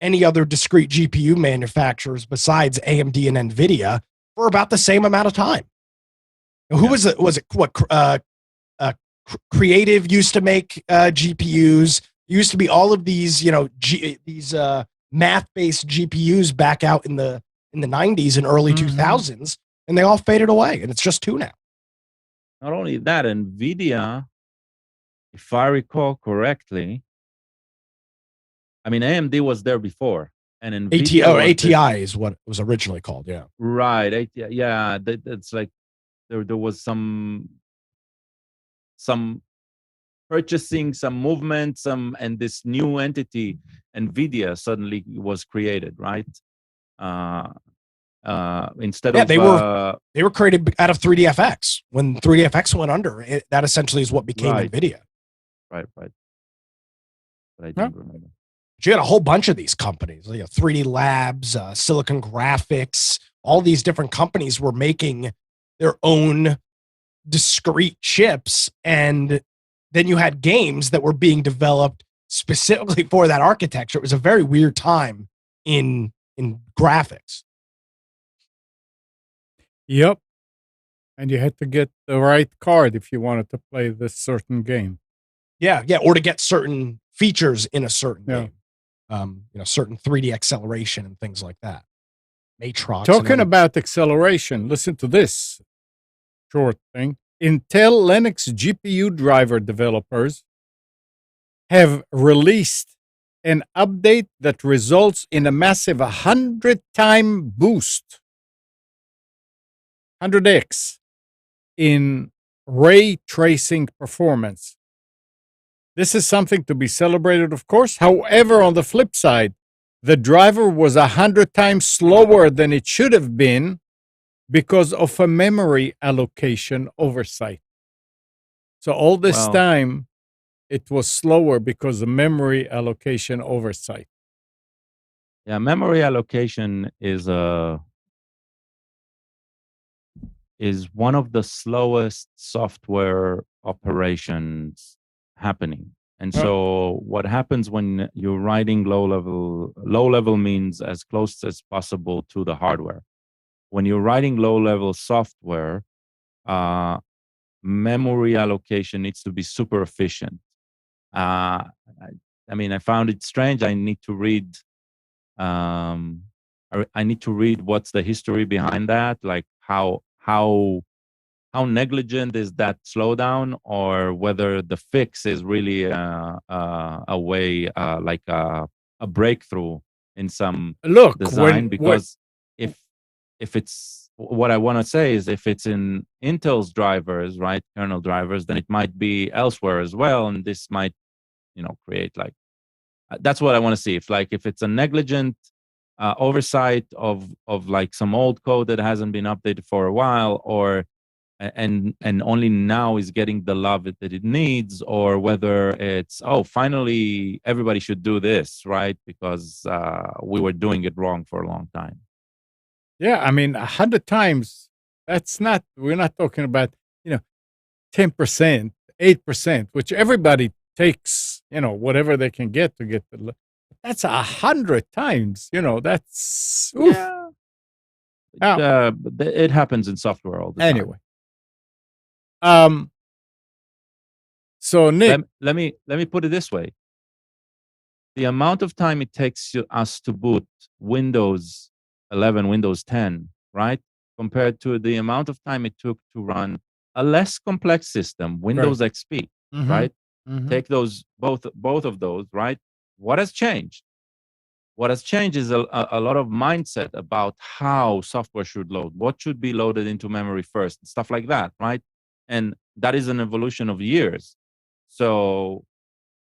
any other discrete GPU manufacturers besides AMD and NVIDIA for about the same amount of time. Who was it? Was it what? Creative used to make GPUs. Used to be all of these, these math-based GPUs back out in the 90s and early Mhm. 2000s, and they all faded away, and it's just two now. Not only that, NVIDIA, if I recall correctly, I mean, AMD was there before, and NVIDIA was ATI is what it was originally called. Yeah. right. Yeah, that's like there was some purchasing, some movement, and this new entity, NVIDIA, suddenly was created, right? Instead Yeah, of they were created out of 3DFX. When 3DFX went under, that essentially is what became Right. NVIDIA. right. But I Yeah. don't remember. But you had a whole bunch of these companies, 3D Labs, Silicon Graphics, all these different companies were making their own discrete chips. And then you had games that were being developed specifically for that architecture. It was a very weird time in graphics. Yep. And you had to get the right card if you wanted to play this certain game. Yeah, or to get certain features in a certain Yeah. game. Certain 3D acceleration and things like that. Matrox. Talking about acceleration, listen to this short thing. Intel Linux GPU driver developers have released an update that results in a massive 100-time boost, 100x, in ray tracing performance. This is something to be celebrated, of course. However, on the flip side, the driver was 100 times slower than it should have been because of a memory allocation oversight. So all this Wow. time, it was slower because of memory allocation oversight. Yeah, memory allocation is one of the slowest software operations happening. And so what happens when you're writing low level means as close as possible to the hardware. When you're writing low level software, memory allocation needs to be super efficient. I mean, I found it strange. I need to read what's the history behind that, like how negligent is that slowdown, or whether the fix is really a way, like a breakthrough in some Look, design. Because if it's, what I want to say is, if it's in Intel's drivers, right, kernel drivers, then it might be elsewhere as well, and this might, create like, that's what I want to see. If it's a negligent oversight of like some old code that hasn't been updated for a while, or and only now is getting the love that it needs, or whether it's, finally everybody should do this, right, because we were doing it wrong for a long time. Yeah, I mean, 100 times, we're not talking about, 10%, 8%, which everybody takes, whatever they can get to get that's 100 times, that's, oof. Yeah. It happens in software all the time. Anyway. So Nick, let me put it this way. The amount of time it takes us to boot Windows 11, Windows 10, right, compared to the amount of time it took to run a less complex system, Windows XP, right? Mhm. Take those, both of those, right? What has changed? What has changed is a lot of mindset about how software should load, what should be loaded into memory first, stuff like that, right? And that is an evolution of years. So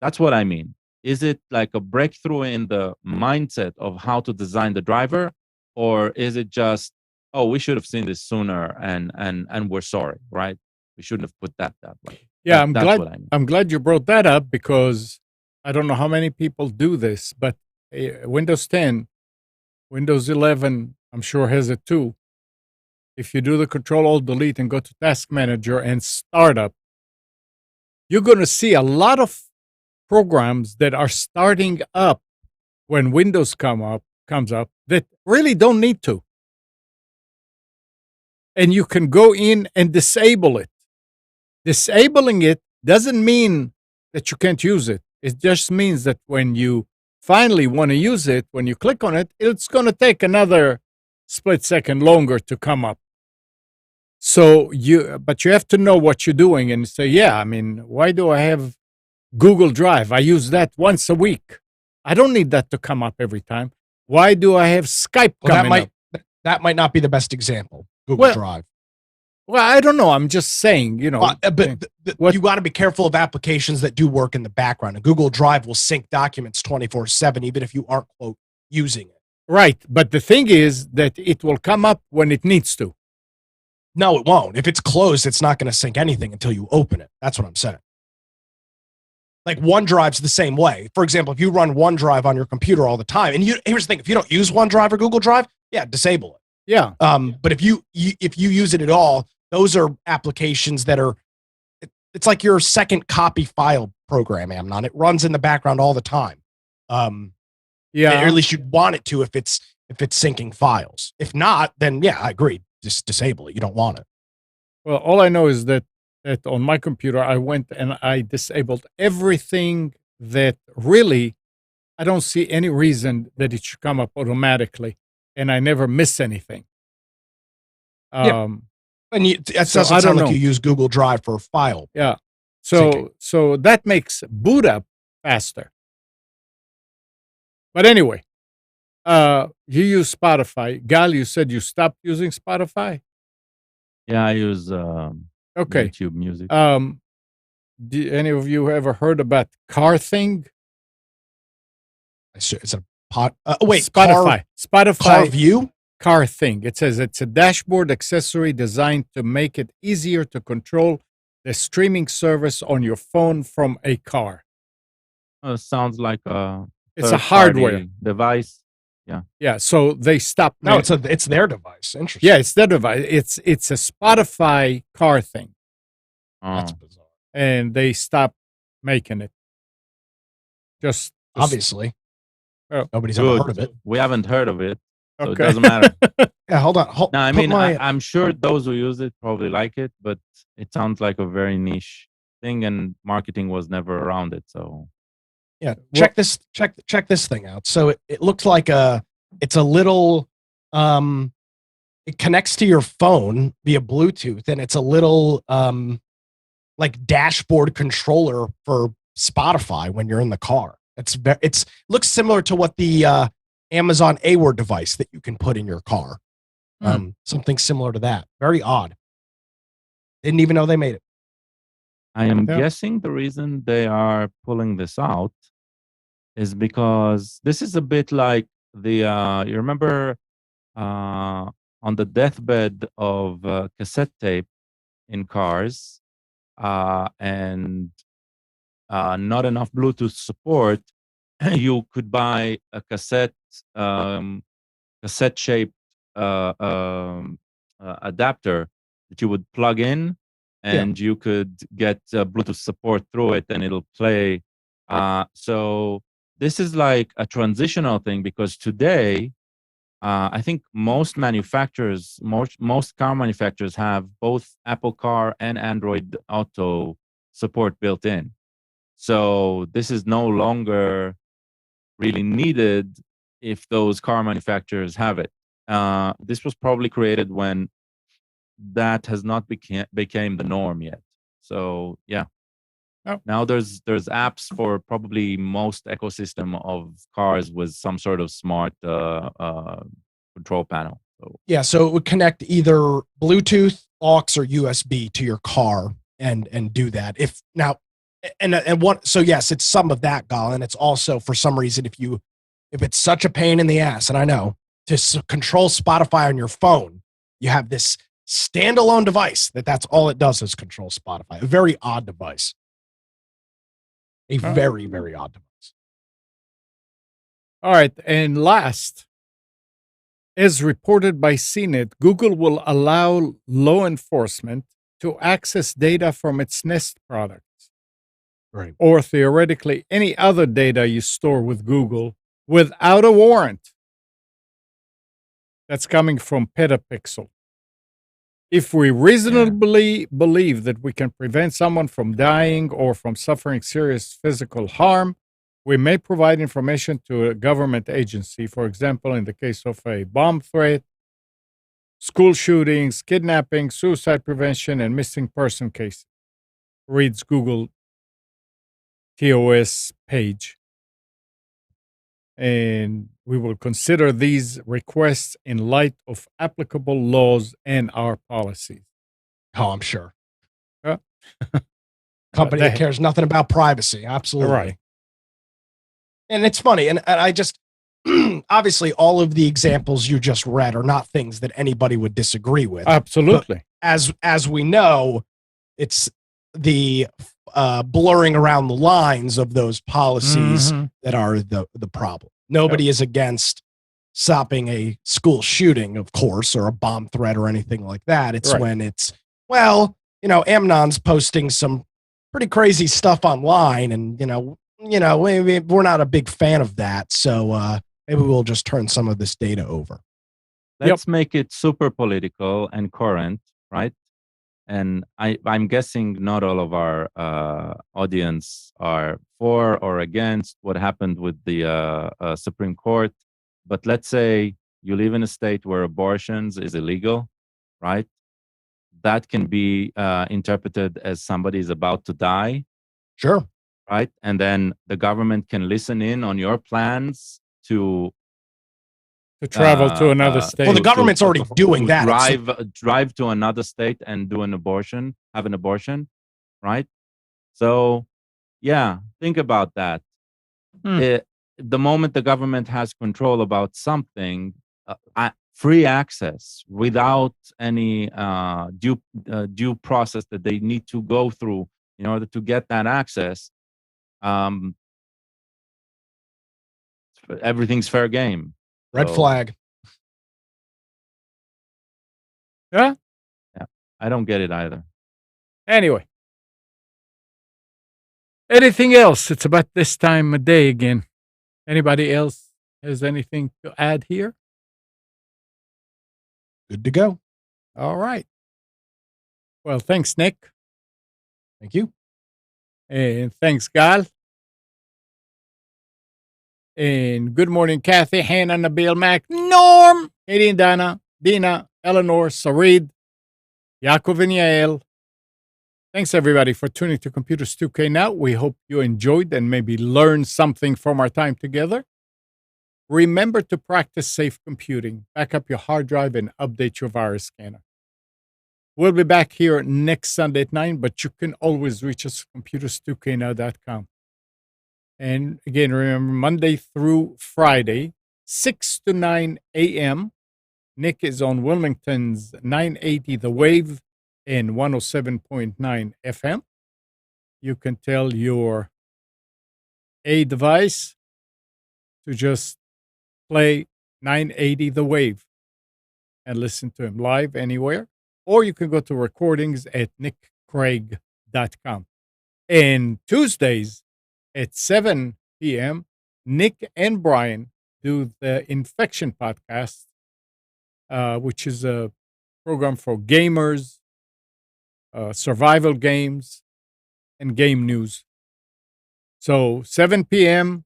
that's what I mean. Is it like a breakthrough in the mindset of how to design the driver, or is it just, we should have seen this sooner, and we're sorry, right? We shouldn't have put that way. Yeah, That's what I mean. I'm glad you brought that up, because I don't know how many people do this, but Windows 10, Windows 11, I'm sure has it too. If you do the Control-Alt-Delete and go to Task Manager and Startup, you're going to see a lot of programs that are starting up when Windows comes up that really don't need to. And you can go in and disable it. Disabling it doesn't mean that you can't use it. It just means that when you finally want to use it, when you click on it, it's going to take another split second longer to come up. So but you have to know what you're doing and say, yeah, I mean, why do I have Google Drive? I use that once a week. I don't need that to come up every time. Why do I have Skype coming up? That might not be the best example, Google Drive. Well, I don't know. I'm just saying, you know. But you got to be careful of applications that do work in the background. And Google Drive will sync documents 24/7, even if you aren't, quote, using it. Right. But the thing is that it will come up when it needs to. No, it won't. If it's closed, it's not going to sync anything until you open it. That's what I'm saying. Like OneDrive's the same way. For example, if you run OneDrive on your computer all the time, and here's the thing: if you don't use OneDrive or Google Drive, yeah, disable it. Yeah. But if you use it at all, those are applications that are. It's like your second copy file program, Amnon. It runs in the background all the time. Yeah, or at least you'd want it to if it's syncing files. If not, then yeah, I agree. Just disable it. You don't want it. Well, all I know is that on my computer, I went and I disabled everything that really, I don't see any reason that it should come up automatically, and I never miss anything. Yeah. And that doesn't sound like you use Google Drive for a file. Yeah. So that makes boot up faster. But anyway, you use Spotify. Gal, you said you stopped using Spotify? Yeah, I use YouTube Music. Do any of you ever heard about Car Thing? It's a wait, Spotify. Car View? Car Thing. It says it's a dashboard accessory designed to make it easier to control the streaming service on your phone from a car. Sounds like it's a hardware device. Yeah. Yeah. So they stopped. No, it's their device. Interesting. Yeah, it's their device. It's a Spotify Car Thing. That's bizarre. And they stopped making it. Just obviously. Oh, nobody's ever heard of it. We haven't heard of it. So it doesn't matter. Yeah, hold on. No, I mean, I'm sure those who use it probably like it, but it sounds like a very niche thing, and marketing was never around it. So, yeah, check this thing out. So it looks like it's a little, it connects to your phone via Bluetooth, and it's a little like dashboard controller for Spotify when you're in the car. It's looks similar to what the Amazon AWR device that you can put in your car. Something similar to that. Very odd. Didn't even know they made it. I am guessing the reason they are pulling this out is because this is a bit like the you remember on the deathbed of cassette tape in cars and not enough Bluetooth support. You could buy a cassette-shaped adapter that you would plug in, and you could get Bluetooth support through it, and it'll play. So this is like a transitional thing, because today, I think most manufacturers, most car manufacturers have both Apple Car and Android Auto support built in. So this is no longer really needed if those car manufacturers have it. This was probably created when that has not became the norm yet. So yeah. Oh. Now there's apps for probably most ecosystem of cars with some sort of smart control panel. Yeah, so it would connect either Bluetooth, aux, or USB to your car and do that. If now and what, so yes, it's some of that, Gal, and it's also, for some reason, if it's such a pain in the ass, and I know, to control Spotify on your phone, you have this standalone device that's all it does is control Spotify. A very odd device. A very, very odd device. All right, and last, as reported by CNET, Google will allow law enforcement to access data from its Nest products. Right. Or theoretically any other data you store with Google without a warrant. That's coming from Petapixel. If we reasonably believe that we can prevent someone from dying or from suffering serious physical harm, We may provide information to a government agency, for example, in the case of a bomb threat, school shootings, kidnapping, suicide prevention, and missing person cases. Reads Google TOS page. And we will consider these requests in light of applicable laws and our policies. Oh, I'm sure. Yeah. Company that cares nothing about privacy. Absolutely. Right. And it's funny. And I just, obviously, all of the examples you just read are not things that anybody would disagree with. Absolutely. But as we know, it's the blurring around the lines of those policies that are the problem. Nobody is against stopping a school shooting, of course, or a bomb threat or anything like that. It's when it's, well, Amnon's posting some pretty crazy stuff online, and we're not a big fan of that. So maybe we'll just turn some of this data over. Let's make it super political and current, right? And I'm guessing not all of our audience are for or against what happened with the Supreme Court. But let's say you live in a state where abortions is illegal, right? That can be interpreted as somebody is about to die. Sure. Right? And then the government can listen in on your plans to travel to another state. Well, the government's already doing that. Drive to another state and do an abortion, have an abortion, right? So, yeah, think about that. The moment the government has control about something, free access without any due process that they need to go through in order to get that access, everything's fair game. Red flag. Yeah? Yeah. I don't get it either. Anyway. Anything else? It's about this time of day again. Anybody else has anything to add here? Good to go. All right. Well, thanks, Nick. Thank you. And thanks, Gal. And good morning, Kathy, Hannah, Nabil, Mac, Norm, Katie and Dana, Dina, Eleanor, Sarid, Yaakov and Yael. Thanks, everybody, for tuning to Computers 2K Now. We hope you enjoyed and maybe learned something from our time together. Remember to practice safe computing. Back up your hard drive and update your virus scanner. We'll be back here next Sunday at 9, but you can always reach us at computers2know.com. And again, remember, Monday through Friday, 6 to 9 a.m., Nick is on Wilmington's 980 The Wave and 107.9 FM. You can tell your A device to just play 980 The Wave and listen to him live anywhere. Or you can go to recordings at nickcraig.com. And Tuesdays at 7 p.m., Nick and Brian do the Infection Podcast, which is a program for gamers, survival games, and game news. So 7 p.m.,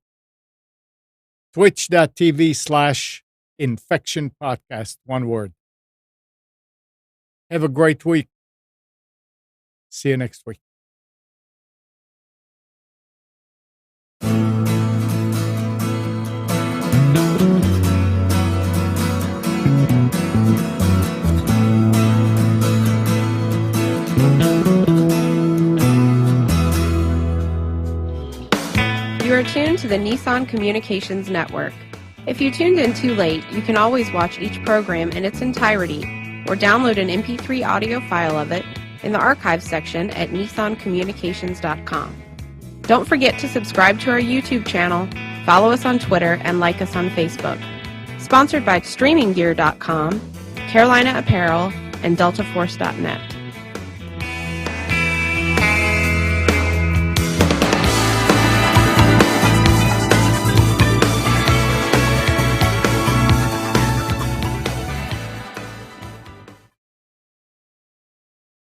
twitch.tv/Infection Podcast, one word. Have a great week. See you next week. You are tuned to the Nissan Communications Network. If you tuned in too late, you can always watch each program in its entirety or download an MP3 audio file of it in the archives section at nissancommunications.com. Don't forget to subscribe to our YouTube channel, follow us on Twitter, and like us on Facebook. Sponsored by StreamingGear.com, Carolina Apparel, and DeltaForce.net.